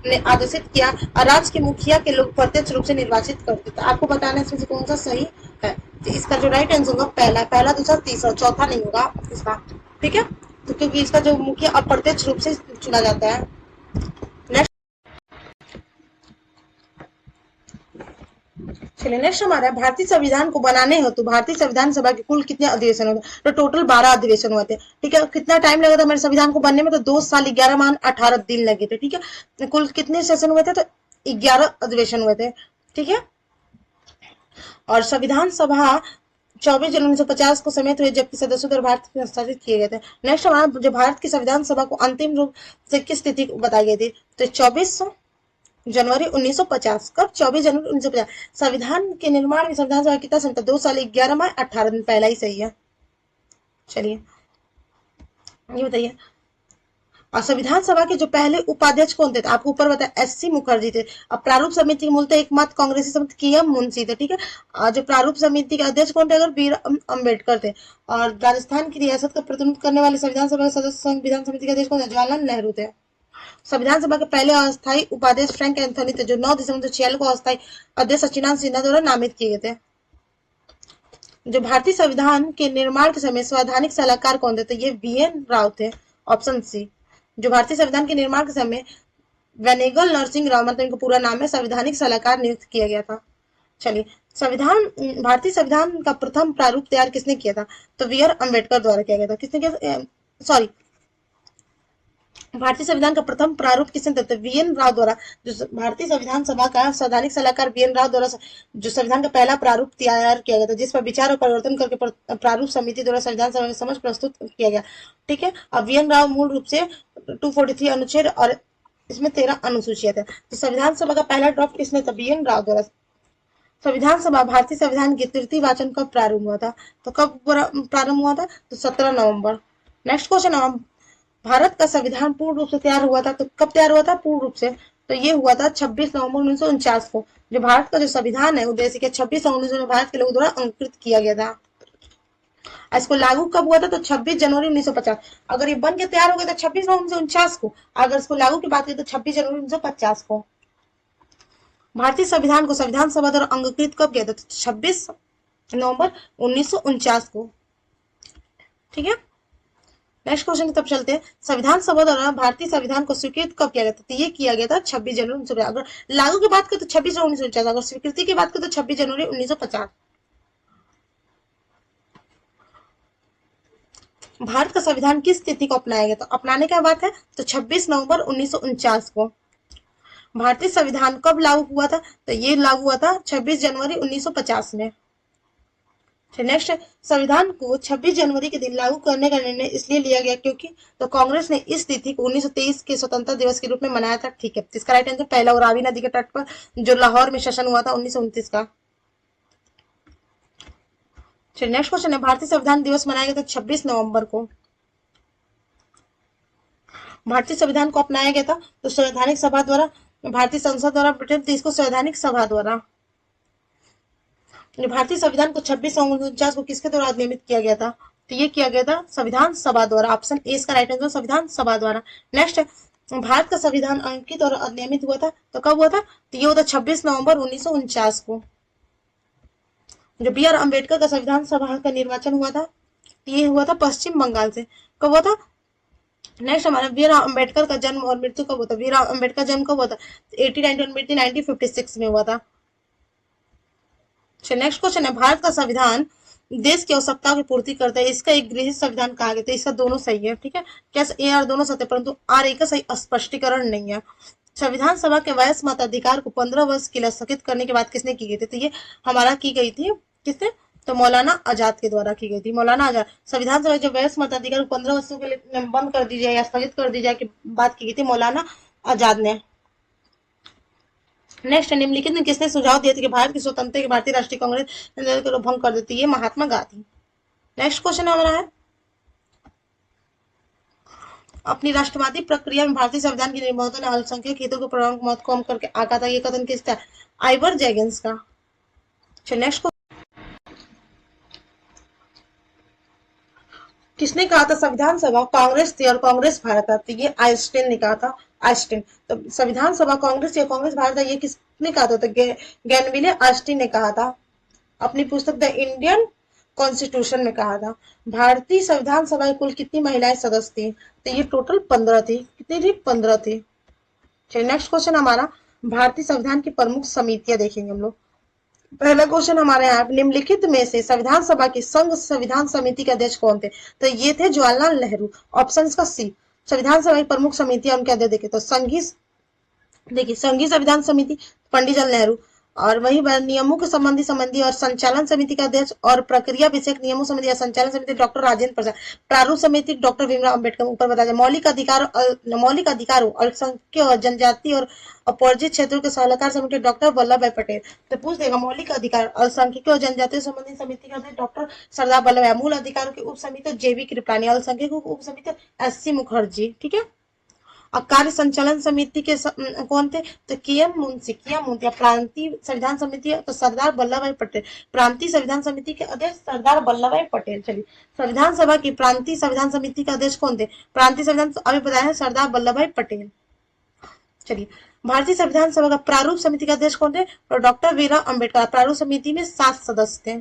ने आदेशित किया और राज्य के मुखिया के लोग प्रत्यक्ष रूप से निर्वाचित करते थे। आपको बताना है इसमें से कौन सा सही है। तो इसका जो राइट आंसर होगा पहला, दूसरा, तीसरा, चौथा नहीं होगा इसका। ठीक है, तो क्योंकि इसका जो मुखिया अप्रत्यक्ष रूप से चुना जाता है। चलिए नेक्स्ट हमारा भारतीय संविधान को बनाने हो तो भारतीय संविधान सभा के कुल कितने अधिवेशन हुए? तो टोटल 12 अधिवेशन हुए थे। ठीक है, कितना टाइम लगा था हमारे संविधान को बनने में? तो 2 साल 11 माह 18 दिन लगे थे। ठीक है, कुल कितने सेशन हुए थे? तो 11 अधिवेशन हुए थे। ठीक है, और संविधान सभा 24 जनवरी 1950 को समेत हुए, जबकि सदस्यों द्वारा भारत में हस्ताक्षरित किए गए थे। नेक्स्ट हमारा जो भारत की संविधान सभा को अंतिम रूप से किस तिथि को बताई गई थी? तो 24 जनवरी 1950। कब? 24 जनवरी 1950। संविधान के निर्माण में संविधान सभा कितना समय था? 2 साल 11 माह 18 दिन। पहला ही सही है। चलिए ये बताइए, और संविधान सभा के जो पहले उपाध्यक्ष कौन थे? तो आपको ऊपर बताया एस.सी. मुखर्जी थे। अब प्रारूप समिति के मूलतः एकमात्र कांग्रेसी समिति के.एम. मुंशी थे। ठीक है, और जो प्रारूप समिति के अध्यक्ष कौन थे? अगर बी. अम्बेडकर थे। और राजस्थान की रियासत का प्रतिनिधित्व करने वाले संविधान सभा के सदस्य संविधान समिति के अध्यक्ष कौन थे? जवाहरलाल नेहरू थे। संविधान सभा के पहले अस्थायी उपाध्यक्ष फ्रैंक एंथोनी थे, जो 9 दिसंबर 1946 को अस्थायी अध्यक्ष सचिदानंद सिन्हा द्वारा नामित किए गए थे। जो भारतीय संविधान के निर्माण के समय संवैधानिक सलाहकार कौन थे? तो ये बी.एन. राव थे, ऑप्शन सी। जो भारतीय संविधान के निर्माण के समय वेनेगल नरसिंह राव, मतलब इनका पूरा नाम है, संवैधानिक सलाहकार नियुक्त किया गया था। चलिए, भारतीय संविधान का प्रथम प्रारूप तैयार किसने किया था? तो बी.आर. अम्बेडकर द्वारा किया गया था। किसने किया? सॉरी, भारतीय संविधान का प्रथम प्रारूप किसने दिया था? वी.एन. राव द्वारा। जो भारतीय संविधान सभा का संवैधानिक सलाहकार वी.एन. राव द्वारा जो संविधान का पहला प्रारूप तैयार किया गया था, जिस पर विचार और परिवर्तन करके प्रारूप समिति द्वारा संविधान सभा में समझ प्रस्तुत किया गया। ठीक है, अब वी.एन. राव मूल रूप से 243 अनुच्छेद और इसमें 13 अनुसूचियां थे। तो संविधान सभा का पहला ड्राफ्ट किसने था? वी.एन. राव द्वारा। संविधान सभा भारतीय संविधान के तृतीय वाचन कब प्रारंभ हुआ था? तो कब प्रारंभ हुआ था? तो 17 नवंबर। नेक्स्ट क्वेश्चन, भारत का संविधान पूर्ण रूप से तैयार हुआ था, तो कब तैयार हुआ था पूर्ण रूप से? तो ये हुआ था 26 नवंबर 1949 को। जो भारत का जो संविधान है उद्देश्य 26 नवंबर 1949 भारत के लोगों द्वारा अंकित किया गया था। इसको लागू कब हुआ था? तो 26 जनवरी 1950। अगर ये बन के तैयार हो गया तो 26 नवंबर 1949 को, अगर इसको लागू की बात करें तो 26 जनवरी 1950 को। भारतीय संविधान को संविधान सभा द्वारा अंगीकृत कब किया था? तो 26 नवंबर 1949 को। ठीक है, नेक्स्ट क्वेश्चन की तरफ चलते हैं। संविधान सभा द्वारा भारतीय संविधान को स्वीकृत कब किया गया था? तो ये किया गया था 26 जनवरी 1950। अगर लागू की बात करें तो 26 जनवरी 1949, अगर स्वीकृति की बात करें तो 26 जनवरी 1950। भारत का संविधान किस तिथि को अपनाया गया? तो अपनाने की बात है तो 26 नवंबर 1949 को। भारतीय संविधान कब लागू हुआ था? तो ये लागू हुआ था 26 जनवरी 1950 में। नेक्स्ट, संविधान को 26 जनवरी के दिन लागू करने का निर्णय इसलिए लिया गया क्योंकि तो कांग्रेस ने इस तिथि को 1923 के स्वतंत्रता दिवस के रूप में मनाया था। ठीक है, इसका राइट आंसर पहला, और रावी नदी के तट पर जो लाहौर में सेशन हुआ था 1929 का। नेक्स्ट क्वेश्चन है, भारतीय संविधान दिवस मनाया गया था 26 नवंबर को। भारतीय संविधान को अपनाया गया था तो संवैधानिक सभा द्वारा, भारतीय संसद द्वारा, ब्रिटेन इसको संवैधानिक सभा द्वारा। भारतीय संविधान को 26 नवंबर 1949 को किसके द्वारा अधिनियमित किया गया था? तो ये किया गया था संविधान सभा द्वारा। ऑप्शन ए इसका राइट आंसर, संविधान सभा द्वारा। नेक्स्ट, भारत का संविधान अंकित और अधिनियमित हुआ था तो कब हुआ था? तो ये हुआ था 26 नवंबर 1949 को। जो बी आर अम्बेडकर का संविधान सभा का निर्वाचन हुआ था ये हुआ था पश्चिम बंगाल से। कब हुआ था? नेक्स्ट हमारा बी आर अम्बेडकर का जन्म और मृत्यु कब होता? बी आर अम्बेडकर का जन्म कब हुआ था? 1890 और मृत्यु 1956 में हुआ था। नेक्स्ट क्वेश्चन है, भारत का संविधान देश की आवश्यकताओं की पूर्ति करता है, इसका एक गृह संविधान कहा गया था। इसका दोनों सही है। ठीक है, क्या ए आर दोनों सत्य, परंतु आर एक का सही स्पष्टीकरण नहीं है। संविधान सभा के वयस्क मताधिकार को 15 वर्ष के लिए स्थगित करने की बात किसने की गई थी? तो ये हमारा की गई थी किसने? तो मौलाना आजाद के द्वारा की गई थी। मौलाना आजाद संविधान सभा जो वयस्क मताधिकार को 15 वर्षों के लिए बंद कर दी जाए या स्थगित कर दी जाए की बात की गई थी मौलाना आजाद ने। नेक्स्ट, निम्नलिखित में किसने सुझाव दिया था कि भारत की स्वतंत्रता की भारतीय राष्ट्रीय कांग्रेस को भंग कर देती है? महात्मा गांधी। नेक्स्ट क्वेश्चन हमारा है, अपनी राष्ट्रवादी प्रक्रिया में भारतीय संविधान की निर्माता ने अल्पसंख्यक हितों के प्रभाव को महत्व कम करके आका था। ये कथन किसका? आइवर जैगन्स का। नेक्स्ट, किसने कहा था संविधान सभा कांग्रेस थी और कांग्रेस भारत थी? ये आइंस्टीन ने कहा था। आइंस्टीन। तो संविधान सभा कांग्रेस या कांग्रेस भारत है, ये किसने कहा था? तो गैनविले आइंस्टीन ने कहा था अपनी पुस्तक द इंडियन कॉन्स्टिट्यूशन में कहा था। भारतीय संविधान सभा की कुल कितनी महिलाएं सदस्य थी? तो ये टोटल 15 थी। कितनी थी? 15 थी। चलिए नेक्स्ट क्वेश्चन हमारा, भारतीय संविधान की प्रमुख समितियां देखेंगे हम लोग। पहला क्वेश्चन हमारे यहाँ, निम्नलिखित में से संविधान सभा की संघ संविधान समिति के अध्यक्ष कौन थे? तो ये थे जवाहरलाल नेहरू। ऑप्शन का सी। संविधान सभा की प्रमुख समितियां उनके अध्यक्ष देखे तो संघीय, देखिए संघीय संविधान समिति पंडित जवाहरलाल नेहरू, और वही नियमों के संबंधी और संचालन समिति का अध्यक्ष और प्रक्रिया विषयक नियमों समिति या संचालन समिति डॉक्टर राजेंद्र प्रसाद। प्रारूप समिति डॉक्टर भीमराव अम्बेडकर। ऊपर बताया जाए, मौलिक अधिकारों अल्पसंख्यक जनजाति और अपवर्जित क्षेत्रों के सलाहकार समिति डॉक्टर वल्लभ भाई पटेल। तो पूछ देगा, मौलिक अधिकार अल्पसंख्यक और जनजाति संबंधी समिति का अध्यक्ष डॉक्टर सरदार वल्लभ भाई। मूल अधिकारों के उप समिति जेबी कृपलानी। अल्पसंख्यकों उप समिति एस सी मुखर्जी। ठीक है, और कार्य संचालन समिति के कौन थे? तो केएम मुंशी। प्रांतीय संविधान समिति तो सरदार वल्लभ भाई पटेल। प्रांतीय संविधान समिति के अध्यक्ष सरदार वल्लभ भाई पटेल। चलिए, संविधान सभा की प्रांतीय संविधान समिति का अध्यक्ष कौन थे? प्रांतीय संविधान अभी बताया है सरदार वल्लभ भाई पटेल। चलिए, भारतीय संविधान सभा का प्रारूप समिति का अध्यक्ष कौन थे? तो डॉक्टर भीमराव अम्बेडकर। प्रारूप समिति में 7 सदस्य थे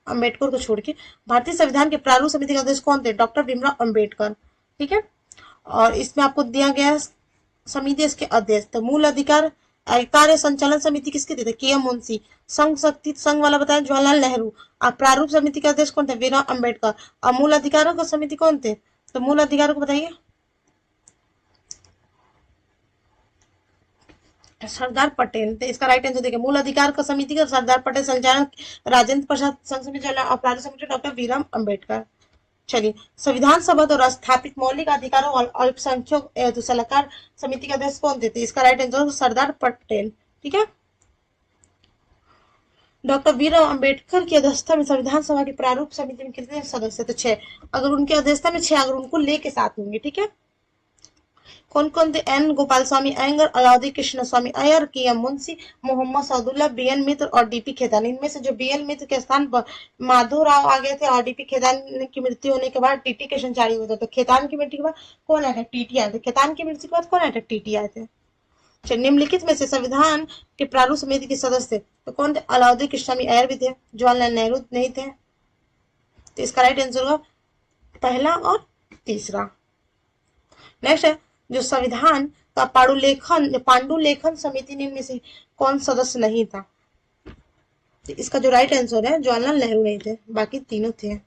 अम्बेडकर को छोड़ के। भारतीय संविधान के प्रारूप समिति का अध्यक्ष कौन थे? डॉक्टर भीमराव अम्बेडकर। ठीक है, और इसमें आपको दिया गया समिति इसके अध्यक्ष। तो मूल अधिकार कार्य संचालन समिति किसके थे? केएम मुंशी। संघ वाला बताया जवाहरलाल नेहरू। और प्रारूप समिति के अध्यक्ष कौन थे? भीमराव अम्बेडकर। और मूल अधिकारों का समिति कौन थे? तो मूल अधिकारों को बताइए, सरदार पटेल। तो इसका राइट आंसर देखिए, मूल अधिकार का समिति का सरदार पटेल, संचालन राजेंद्र प्रसाद, संघ समिति अपराध समिति डॉक्टर भीमराव अम्बेडकर। चलिए, संविधान सभा द्वारा स्थापित मौलिक अधिकारों और अल्पसंख्यक सलाहकार समिति के अध्यक्ष कौन थे? इसका राइट आंसर सरदार पटेल। ठीक है, डॉक्टर भीमराव अम्बेडकर की अध्यक्षता में संविधान सभा की प्रारूप समिति में कितने सदस्य? तो 6। अगर उनकी अध्यक्षता में 6, अगर उनको लेके 7 होंगे। ठीक है, कौन कौन थे? N Gopal Swami Ayyangar, Alauddin Krishna Swami Ayyar, K M Munshi, Mohammad Saadulla, B N Mitra और डीपी खेतान। इनमें से जो बी एन मित्र के स्थान पर माधवराव आ गए थे और डीपी खेतान की मृत्यु होने के बाद टीटी कृष्णचारी हुए थे। तो खेतान की मृत्यु के बाद कौन आए थे? टीटी आए थे। खेतान की मृत्यु के बाद कौन आए थे? टीटी आए थे। चलिए, निम्नलिखित में से संविधान के प्रारूप समिति के सदस्य थे तो कौन थे? अलाउद्दीन कृष्ण स्वामी अय्यर भी थे, जवाहरलाल नेहरू नहीं थे। तो इसका राइट आंसर होगा पहला और तीसरा। नेक्स्ट है, जो संविधान का पांडुलेखन समिति में से कौन सदस्य नहीं था? तो इसका जो राइट आंसर है, जवाहरलाल नेहरू नहीं थे, बाकी तीनों थे।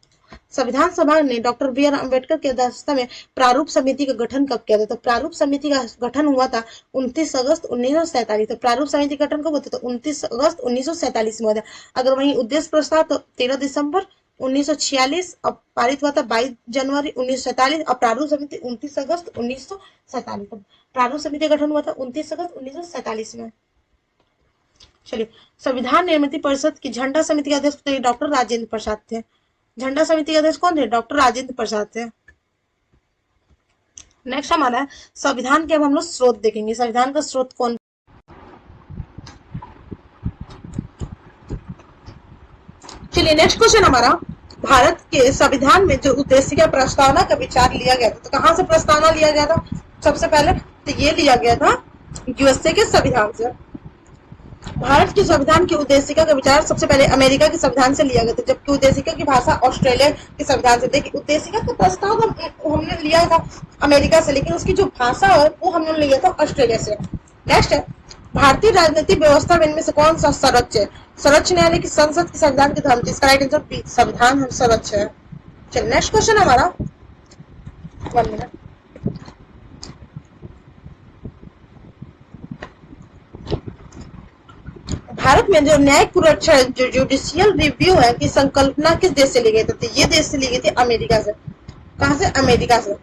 संविधान सभा ने डॉक्टर बी आर अम्बेडकर की अध्यक्षता में प्रारूप समिति का गठन कब किया था? तो प्रारूप समिति का गठन हुआ था 29 अगस्त 1947। तो प्रारूप समिति का गठन कब होता? तो 29 अगस्त 1947 में हुआ था। अगर वहीं उद्देश्य प्रस्ताव तो 13 दिसंबर 1946, अब पारित हुआ था 22 जनवरी 1947, और प्रारूप समिति 29 अगस्त 1947। तो प्रारूप समिति का गठन हुआ था 29 अगस्त 1947 में। चलिए, संविधान निर्मित परिषद की झंडा समिति के अध्यक्ष डॉक्टर राजेंद्र प्रसाद थे। झंडा समिति के अध्यक्ष कौन थे? डॉक्टर राजेंद्र प्रसाद थे। नेक्स्ट हमारा है संविधान के, अब हम लोग स्रोत देखेंगे। संविधान का स्रोत कौन? चलिए, नेक्स्ट क्वेश्चन हमारा, भारत के संविधान में जो उद्देशिका प्रस्तावना का विचार लिया गया था, तो कहां से प्रस्तावना लिया गया था? सबसे पहले तो ये लिया गया था यूएसए के संविधान से। भारत के संविधान की उद्देशिका का विचार सबसे पहले अमेरिका के संविधान से लिया गया था, जबकि उद्देशिका की भाषा ऑस्ट्रेलिया के संविधान से। देखिए, उद्देशिका का प्रस्ताव हमने लिया था अमेरिका से, लेकिन उसकी जो भाषा है वो हमने लिया था ऑस्ट्रेलिया से। नेक्स्ट है, भारतीय राजनीतिक व्यवस्था में इनमें से कौन सा सर्वोच्च है? सर्वोच्च न्यायालय की संसद की संविधान की धर्म। इसका राइट आंसर बी, संविधान सर्वोच्च है। चलिए, नेक्स्ट क्वेश्चन हमारा, 1 मिनट। भारत में जो न्यायिक पुरस्कार, जो जुडिशियल रिव्यू है की संकल्पना किस देश से ली गई थी? तो ये देश से ली गई थी अमेरिका से। कहां से? अमेरिका से।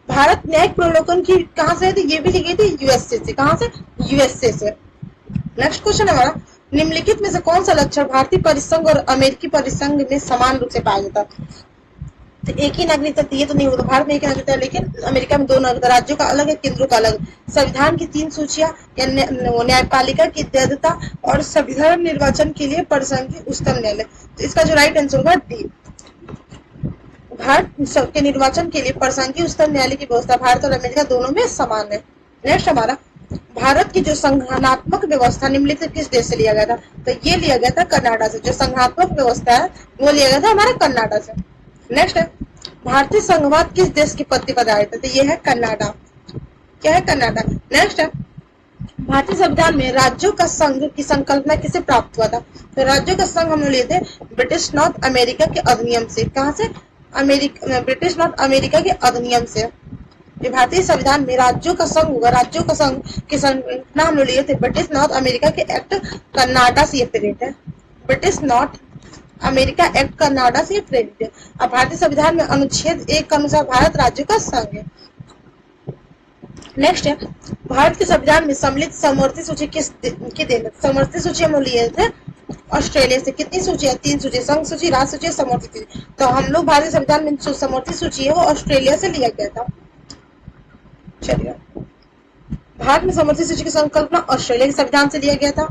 भारत न्यायिक प्रलोभन की कहां से? ये भी ली गई थी यूएसए से। कहां से? यूएसए से। नेक्स्ट क्वेश्चन हमारा, निम्नलिखित में से कौन सा लक्षण भारतीय परिसंघ और अमेरिकी परिसंघ में समान रूप से पाया जाता है? तो एक ही नागरिकता, ये तो नहीं होता। भारत में एक नागरिकता है, लेकिन अमेरिका में 2 नागरिकता, राज्यों का अलग है, केंद्रों का अलग। संविधान की 3 सूचियां या न्यायपालिका की वैधता और संविधान निर्वाचन के लिए परिसंघ की उच्चतम न्यायालय। तो इसका जो राइट आंसर होगा डी, भारत के निर्वाचन के लिए परिसंघ की उच्चतम न्यायालय की व्यवस्था भारत और अमेरिका दोनों में समान है। नेक्स्ट हमारा, भारत की जो संघात्मक व्यवस्था निम्नलिखित किस देश से लिया गया था? तो ये लिया गया था कनाडा से। जो संघात्मक व्यवस्था है वो लिया गया था हमारा कनाडा से। नेक्स्ट है, भारतीय संघवाद किस देश की पत्ती पर आया था? तो ये है कनाडा। क्या है? कनाडा। नेक्स्ट है, भारतीय संविधान में राज्यों का संघ की संकल्पना किसे प्राप्त हुआ था? तो राज्यों का संघ हम लोग लिए थे ब्रिटिश नॉर्थ अमेरिका के अधिनियम से। कहां से? ब्रिटिश नॉर्थ अमेरिका के अधिनियम से। भारतीय संविधान में राज्यों का संघ होगा, राज्यों का संघ की संकल्पना हम लोग लिए थे ब्रिटिश नॉर्थ अमेरिका के एक्ट कनाडा से ये प्रेरित है। British north America act Canada से प्रेरित है। अब भारतीय संविधान में अनुच्छेद 1 के अनुसार भारत राज्यों का संघ है। नेक्स्ट है, भारत के संविधान में सम्मिलित समवर्ती सूची किस की देन? समवर्ती सूची हम लिए थे ऑस्ट्रेलिया से। कितनी सूची है? 3 सूची, संघ सूची, राज्य सूची, समवर्ती सूची। तो हम लोग भारतीय संविधान में जो समवर्ती सूची है वो ऑस्ट्रेलिया से लिया गया था। चलिए, भारत में समवर्ती सूची की संकल्पना ऑस्ट्रेलिया के संविधान से लिया गया था।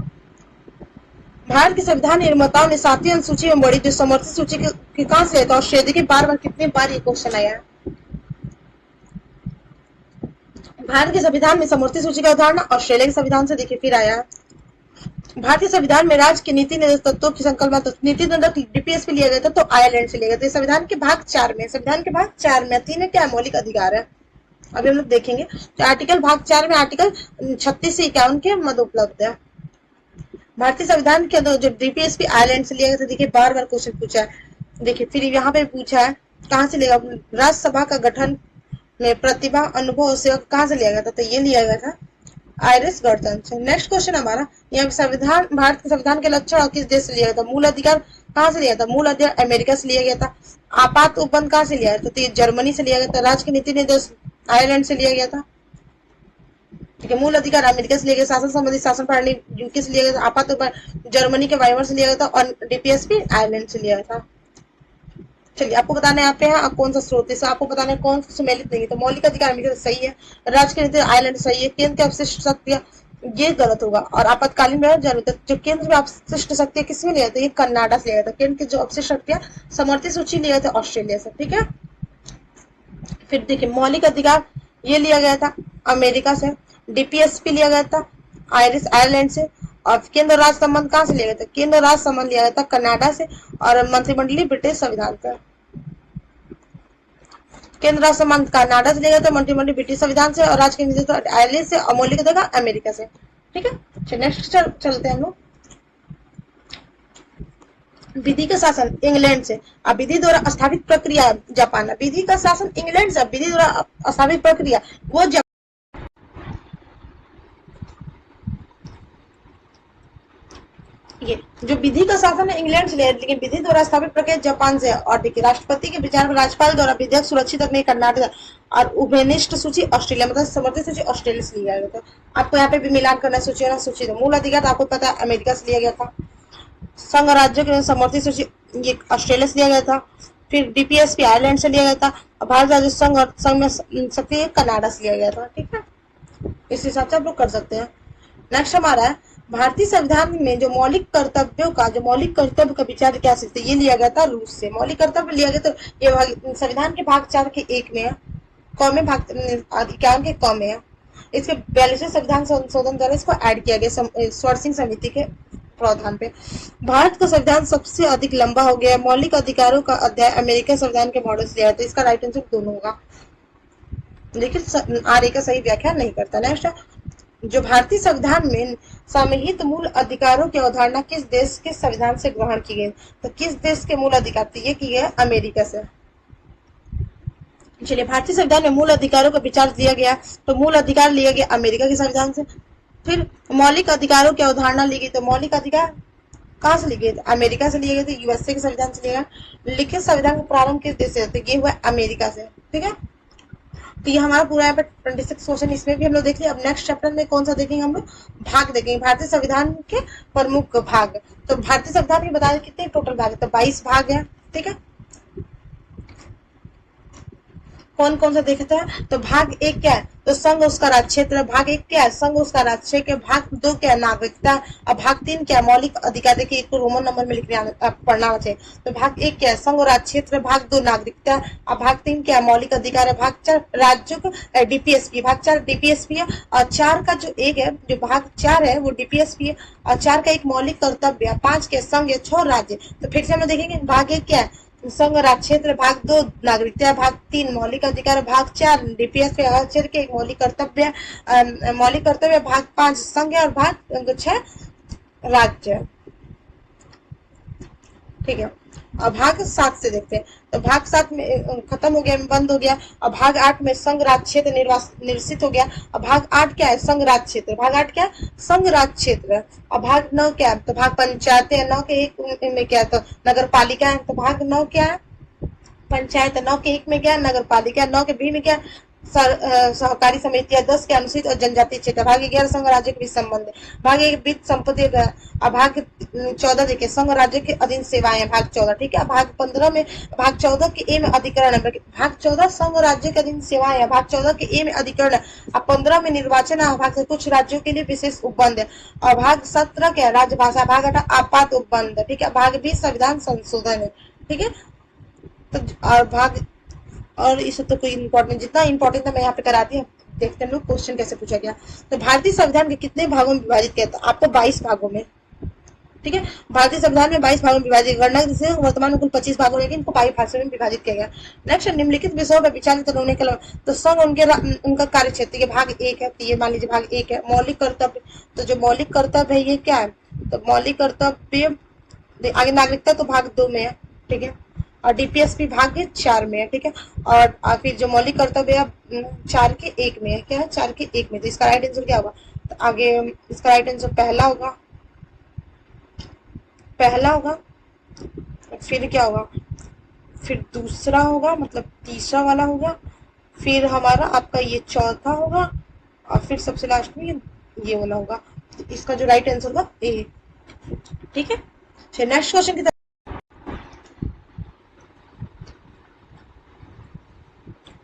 भारत के संविधान निर्माताओं ने 7वीं अनुसूची में बड़ी जो समवर्ती सूची की कहां से लिया था? ऑस्ट्रेलिया। देखिए, बार-बार कितने बार ये क्वेश्चन आया है। भारत के संविधान में समवर्ती सूची का उदाहरण ऑस्ट्रेलिया के संविधान से देखिए फिर आया। भारतीय संविधान में राज्य के नीति निर्देशक तत्वों की संकल्पना, तो नीति निर्देशक डीपीएस पे लिया गया था, तो आयरलैंड से लिया गया था। संविधान के भाग 4 में, संविधान के भाग 4 में 3 क्या मौलिक अधिकार है, अभी हम लोग देखेंगे। तो आर्टिकल भाग 4 में आर्टिकल 36 से 51 के मध्य उपलब्ध है। भारतीय संविधान के जो डीपीएस पे आयरलैंड से लिया गया था। देखिए, बार बार क्वेश्चन पूछा है। देखिए, फिर यहाँ पे पूछा है कहाँ से लिया? राज्यसभा का गठन में प्रतिभा, अनुभव और सेवा कहाँ से लिया गया था? तो ये लिया गया था आयरिश गणतंत्र। नेक्स्ट क्वेश्चन हमारा, यहाँ संविधान, भारत के संविधान के लक्षण और किस देश से लिया गया था? मूल अधिकार कहाँ से लिया था? मूल अधिकार अमेरिका से लिया गया था। आपात उपबंध कहाँ से लिया गया था? तो ये जर्मनी से लिया गया था। राज्य के नीति निर्देश आयरलैंड से लिया गया था। ठीक है, मूल अधिकार अमेरिका से लिया गया, शासन संबंधी शासन प्रणाली यूके से लिया गया था, आपात उपबंध जर्मनी के वाइमर से लिया गया था, और डीपीएस भी आयरलैंड से लिया गया था। चलिए आपको बताना है यहाँ पे है कौन सा स्रोत है, आपको बताना है कौन सा सम्मिलित नहीं है। तो मौलिक अधिकार अमेरिका सही है, राज्य के नीति आयरलैंड सही है, केंद्र की अवशिष्ट शक्तियां ये गलत होगा, और आपातकालीन में जरूरत है जो केंद्र में अवशिष्ट शक्तियां किसमें लिया था, ये कनाडा से लिया था। केंद्र की जो अवशिष्ट शक्तियां समर्थी सूची लिया था ऑस्ट्रेलिया से, ठीक है। फिर देखिए मौलिक अधिकार ये लिया गया था अमेरिका से, डीपीएसपी लिया गया था आयरलैंड से, और केंद्र राज्य संबंध कहाँ से लिया गया था, केंद्र राज्य संबंध लिया गया था कनाडा से, और मंत्रिमंडलीय ब्रिटिश संविधान का। केंद्र राज्य संबंध कनाडा से लिया गया था, मंत्रिमंडलीय ब्रिटिश संविधान से, और राज्य के नेतृत्व आयरलैंड से, और मौलिक अधिकार अमेरिका से, ठीक है। नेक्स्ट चलते हैं हम लोग विधि का शासन इंग्लैंड से, अब विधि द्वारा स्थापित प्रक्रिया जापान, विधि का शासन इंग्लैंड से, विधि द्वारा स्थापित प्रक्रिया वो ये जो विधि का शासन है इंग्लैंड से लिया, लेकिन विधि द्वारा स्थापित प्रक्रिया जापान से। और देखिए राष्ट्रपति के विचार पर राज्यपाल द्वारा विधेयक सुरक्षित रखने कर्नाटक, और उभयनिष्ठ सूची ऑस्ट्रेलिया, मतलब समर्थित सूची ऑस्ट्रेलिया से लिया गया था। आपको यहाँ पे भी मिलान करना सूची ना सूची, मूल अधिकार आपको पता है अमेरिका से लिया गया था। संघ राज्यों के समर्थित सूची ये ऑस्ट्रेलिया से लिया गया था। फिर डीपीएसपी आयरलैंड से लिया गया था, और भारत राज्य संघ और संघ में सक्रिय कनाडा से लिया गया था, ठीक है। इस हिसाब से आप लोग कर सकते हैं। नेक्स्ट हमारा है भारतीय संविधान में जो मौलिक कर्तव्यों का का विचार क्या सकते, ये लिया गया था रूस से। मौलिक कर्तव्य लिया गया तो ये संविधान के भाग 4 के 1 में है, कौमे भाग अधिकार के कौमे है। इसके 42वें संविधान संशोधन द्वारा इसको ऐड किया गया स्वर सिंह समिति के प्रावधान पे। भारत का संविधान सबसे अधिक लंबा हो गया। मौलिक अधिकारों का अध्याय अमेरिकी संविधान के मॉडल से लिया है, तो इसका राइट आंसर दोनों होगा, लेकिन आर का सही व्याख्या नहीं करता। नेक्स्ट जो भारतीय संविधान में समाहित मूल अधिकारों की अवधारणा किस देश के संविधान से ग्रहण की गई, तो किस देश के मूल अधिकार, तो ये की गया अमेरिका से। चलिए भारतीय संविधान में मूल अधिकारों का विचार दिया गया, तो मूल अधिकार लिया गया अमेरिका के संविधान से। फिर मौलिक अधिकारों की अवधारणा ली गई, तो मौलिक अधिकार कहाँ से लिए गए, अमेरिका से लिए गए थे, यूएसए के संविधान से लिया गया। लिखित संविधान का प्रारंभ किस देश से, तो ये हुआ अमेरिका से, ठीक है। तो ये हमारा पूरा यहाँ पे 26 क्वेश्चन इसमें भी हम लोग देख लिया। अब नेक्स्ट चैप्टर में कौन सा देखेंगे हम लोग, भाग देखेंगे, भारतीय संविधान के प्रमुख भाग। तो भारतीय संविधान में बताया कितने टोटल भाग है, तो 22 भाग है, ठीक है। कौन कौन सा देखते हैं, तो भाग 1 क्या है, तो संघ उसका राज्य क्षेत्र। भाग 1 क्या है, संघ उसका राज्य क्षेत्र। भाग 2 क्या है, नागरिकता। और भाग 3 क्या है, मौलिक अधिकार। देखिए इसको रोमन नंबर में लिखने पढ़ना चाहिए। तो भाग 1 क्या है, संघ और राज्य क्षेत्र। भाग 2 नागरिकता। और भाग 3 क्या है, मौलिक अधिकार है। भाग 4 राज्यों को डीपीएसपी, भाग 4 डीपीएसपी है। और 4 का जो एक है, जो भाग 4 है वो डीपीएसपी है, और 4 का एक मौलिक कर्तव्य है। 5 के संघ है, 6 राज्य। तो फिर से हम देखेंगे भाग 1 क्या है, संघ राज्य क्षेत्र। भाग 2 नागरिकता। भाग 3 मौलिक अधिकार। भाग 4 डीपीएस के एक मौलिक कर्तव्य। भाग 5 संघ और भाग 6 राज्य, ठीक है। और भाग 7 से देखते हैं, तो भाग 7 में खत्म हो गया, बंद हो गया। और भाग 8 में संघ राज्य क्षेत्र निरसित हो गया। और भाग 8 क्या है, संघ राज्य क्षेत्र। भाग 8 क्या है, संघ राज्य क्षेत्र। और भाग 9 क्या है, तो भाग पंचायत है। 9 के 1 में क्या है, तो नगर पालिका है। तो भाग 9 क्या है, पंचायत। 9 के 1 में क्या है, नगर पालिका। 9 के 2 में क्या है, सहकारी समितियां। 10 के अनुसूचित और जनजातीय क्षेत्र। भाग 11 संघ राज्य के बीच संबंध। भाग 1 वित्त संपत्ति। भाग 14 देखिए संघ राज्य के अधीन सेवाएं, भाग 14, ठीक है। भाग 15 में, भाग 14 के ए में अधिकरण है। भाग 14 संघ राज्य के अधीन सेवाएं है। भाग 14 के ए में अधिकरण है। अब 15 में निर्वाचन है। भाग से कुछ राज्यों के लिए विशेष उपबंध है। और भाग 17 क्या है, राजभाषा। भाग 18 आपात उपबंध, ठीक है। भाग 20 संविधान संशोधन है, ठीक है। तो और भाग और इसे तो कोई इम्पोर्टेंट, जितना इम्पोर्टेंट था मैं यहाँ पे कराती हूँ। देखते हैं लोग क्वेश्चन कैसे पूछा गया। तो भारतीय संविधान के कितने भागों में विभाजित किया था, आपको 22 भागों में, ठीक है। भारतीय संविधान में 22 भागों में विभाजित, गणना से वर्तमान में कुल 25 भागों, लेकिन इनको 22 भागों में विभाजित किया गया। नेक्स्ट निम्नलिखित विषयों पर विचार होने के तो संघ उनका कार्य क्षेत्र, ये भाग 1 है, तो ये मान लीजिए भाग 1 है। मौलिक कर्तव्य, तो जो मौलिक कर्तव्य है ये क्या है, तो मौलिक कर्तव्य आगे नागरिकता तो भाग 2 में है, ठीक है। और डीपीएसपी भाग 4 में है, ठीक है। और फिर जो मौलिक कर्तव्य है 4 के 1 में है, क्या है, 4 के 1 में। तो इसका राइट आंसर क्या होगा, तो आगे इसका राइट आंसर पहला होगा, फिर क्या होगा, फिर दूसरा होगा, मतलब तीसरा वाला होगा, फिर हमारा आपका ये चौथा होगा, और फिर सबसे लास्ट में ये वाला होगा। तो इसका जो राइट आंसर होगा ए, ठीक है। नेक्स्ट क्वेश्चन की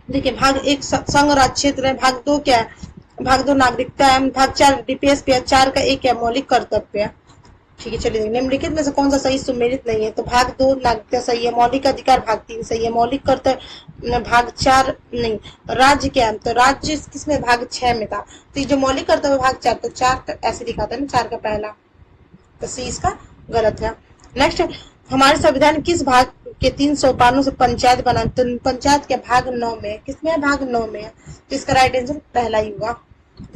देखिए भाग एक संघ राज्य क्षेत्र है, भाग दो क्या है, भाग दो नागरिकता है, भाग चार डीपीएसपी है, चार का एक है मौलिक कर्तव्य है। ठीक है, चलिए निम्नलिखित में से कौन सा सही सुमेलित नहीं है, तो भाग दो नागरिकता सही है, मौलिक अधिकार भाग तीन सही है, मौलिक कर्तव्य भाग चार नहीं, राज्य क्या है, तो राज्य किसमें भाग 6 में था, तो ये जो मौलिक कर्तव्य भाग चार, तो चार तो ऐसे दिखाता है ना, चार का पहला, तो सी इसका गलत है। नेक्स्ट, हमारे संविधान किस भाग के 3 सोपानों से पंचायत बना, तो पंचायत के भाग 9 में, किसमें है, भाग 9 में है, तो इसका राइट आंसर पहला ही हुआ।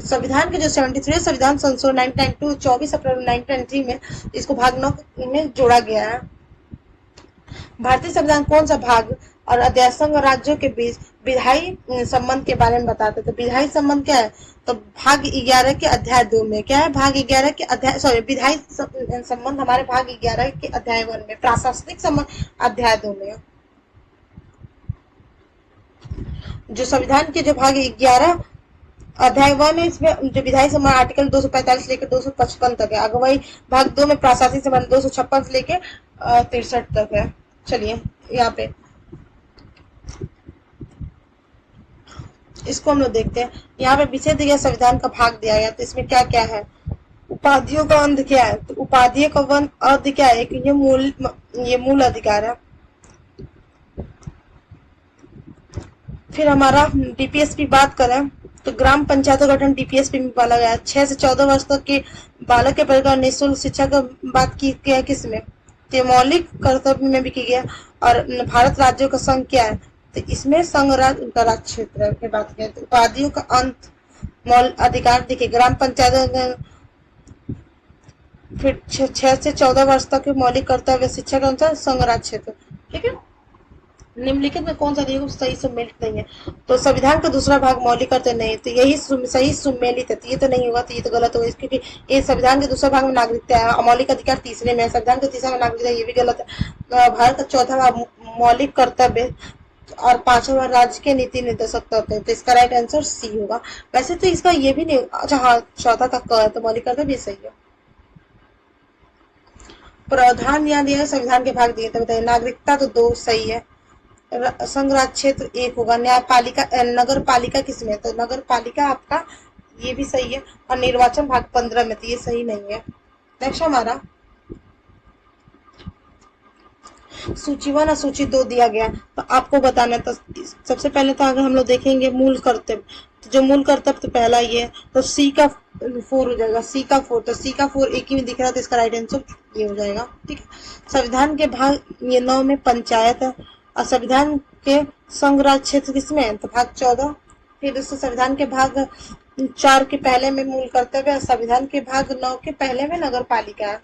संविधान के जो 73 संविधान संशोधन 1992 24 अप्रैल 1993 में इसको भाग 9 में जोड़ा गया है। भारतीय संविधान कौन सा भाग और अध्यासंघ राज्यों के बीच विधायी संबंध के बारे में बताते, तो विधायी संबंध क्या है, तो भाग 11 के अध्याय 2 में क्या है, भाग 11 के अध्याय सॉरी विधायी संबंध हमारे भाग 11 के अध्याय 1 में, प्रशासनिक संबंध अध्याय 2 में। जो संविधान के जो भाग 11 अध्याय 1 है, इसमें जो विधायी संबंध आर्टिकल 245 लेकर 255 तक है, अगर वही भाग 2 में प्रशासनिक संबंध 256 से लेकर 63 तक है। चलिए यहाँ पे इसको हम लोग देखते हैं, यहाँ पे विषय दिया संविधान का भाग दिया गया, तो इसमें क्या क्या है, उपाधियों का अंत क्या है, तो उपाधियों का अंत क्या है, कि ये मूल अधिकार है। फिर हमारा डीपीएसपी बात करें, तो ग्राम पंचायतों का गठन डीपीएसपी में पाला गया, 6 से 14 वर्ष तक के बालक के परिवार निःशुल्क शिक्षा का बात की गया, किसमें, तो मौलिक कर्तव्य में भी की गया। और भारत राज्यों का संघ क्या है, तो इसमें संघ राज्य क्षेत्र की बात करें, तो उपाधियों का अंत मौलिक अधिकार देखिए ग्राम पंचायत, फिर 6 से 14 वर्ष तक के मौलिक कर्तव्य शिक्षा का अनुसार संघ राज्य क्षेत्र। ठीक है, निम्नलिखित में कौन सा नियम सही सुमेलित नहीं है, तो संविधान का दूसरा भाग मौलिक कर्तव्य नहीं है, तो यही सही सुमेलित है, तो ये तो नहीं होगा, तो ये तो गलत होगा, क्योंकि ये संविधान के दूसरा भाग में नागरिकता है, मौलिक अधिकार तीसरे में है, संविधान के तीसरा में नागरिकता, ये भी गलत है। भारत का चौथा भाग मौलिक कर्तव्य और पांचवा राज्य के नीति निर्देशक तत्व है, तो इसका राइट आंसर सी होगा। वैसे तो इसका ये भी नहीं, अच्छा हाँ चौथा तक का है, तो मौलिक कर्तव्य सही है। प्रावधान यहाँ दिया है, संविधान के भाग दिए, तो बताइए नागरिकता तो 2 सही है, संघ राज्य क्षेत्र 1 होगा, न्यायपालिका नगर पालिका किसमें, तो नगर पालिका आपका ये भी सही है, और निर्वाचन भाग 15 में, तो ये सही नहीं है। नेक्स्ट हमारा सूची 1 और सूची 2 दिया गया, तो आपको बताना, तो सबसे पहले तो अगर हम लोग देखेंगे मूल कर्तव्य, तो जो मूल कर्तव्य तो पहला ये है, तो सी का 4 हो जाएगा, सी का 4, तो सी का 4 एक ही में दिख रहा है, तो इसका राइट आंसर ये हो जाएगा। ठीक है, संविधान के भाग ये 9 में पंचायत है, और संविधान के संघ राज्य क्षेत्र किसमें है, तो भाग 14, फिर उससे संविधान के भाग 4 के पहले में मूल कर्तव्य, और संविधान के भाग 9 के पहले में नगर पालिका है।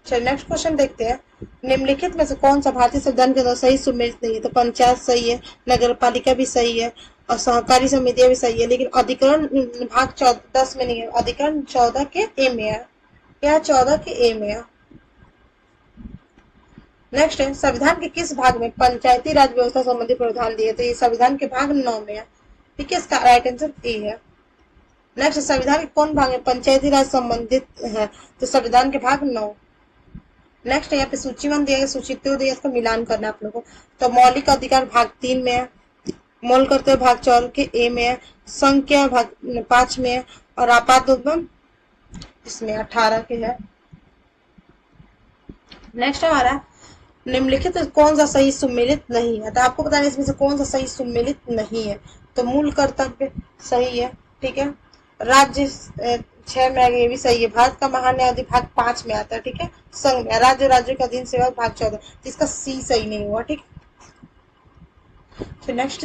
चलिए नेक्स्ट क्वेश्चन देखते हैं, निम्नलिखित में से कौन सा भारतीय संविधान के अंदर सही सुमेलित नहीं है, तो पंचायत सही है, नगर पालिका भी सही है, और सहकारी समितियां भी सही है, लेकिन अधिकरण भाग 10 में नहीं है, अधिकरण 14 के ए में है, क्या 14 के ए में है। नेक्स्ट है, संविधान के किस भाग में पंचायती राज व्यवस्था संबंधी प्रावधान दिए, तो ये संविधान के भाग 9 में है। ठीक है, इसका राइट आंसर ए है। नेक्स्ट, संविधान के कौन भाग में पंचायती राज संबंधित है, तो संविधान के भाग 9। नेक्स्ट यहाँ पे सूची 1 दिया गया, सूची 2 दिया, इसका मिलान करना आप लोगों को, तो मौलिक अधिकार भाग 3 में है, मौलिक कर्तव्य भाग 4 के ए में है, संख्या भाग 5 में है, और आपात उद्यम इसमें 18 के है। नेक्स्ट हमारा निम्नलिखित कौन सा सही सुमेलित नहीं है, तो आपको बताना इसमें से कौन सा सही सुमेलित नहीं है, तो मूल कर्तव्य सही है। ठीक है, राज्य 6 में ये भी सही है, भारत का महान न्यायाधीश भाग 5 में आता है। ठीक है, संघ में राज्य राज्यों का अधीन सेवा भाग 14, जिसका सी सही नहीं हुआ। ठीक है, नेक्स्ट